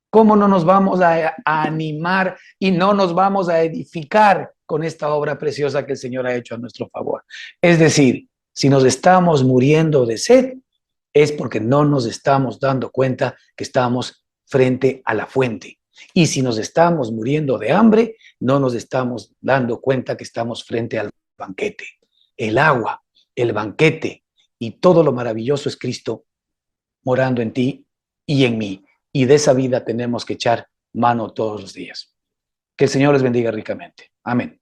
¿Cómo no nos vamos a animar y no nos vamos a edificar con esta obra preciosa que el Señor ha hecho a nuestro favor? Es decir, si nos estamos muriendo de sed, es porque no nos estamos dando cuenta que estamos frente a la fuente. Y si nos estamos muriendo de hambre, no nos estamos dando cuenta que estamos frente al banquete. El agua, el banquete y todo lo maravilloso es Cristo morando en ti y en mí. Y de esa vida tenemos que echar mano todos los días. Que el Señor les bendiga ricamente. Amén.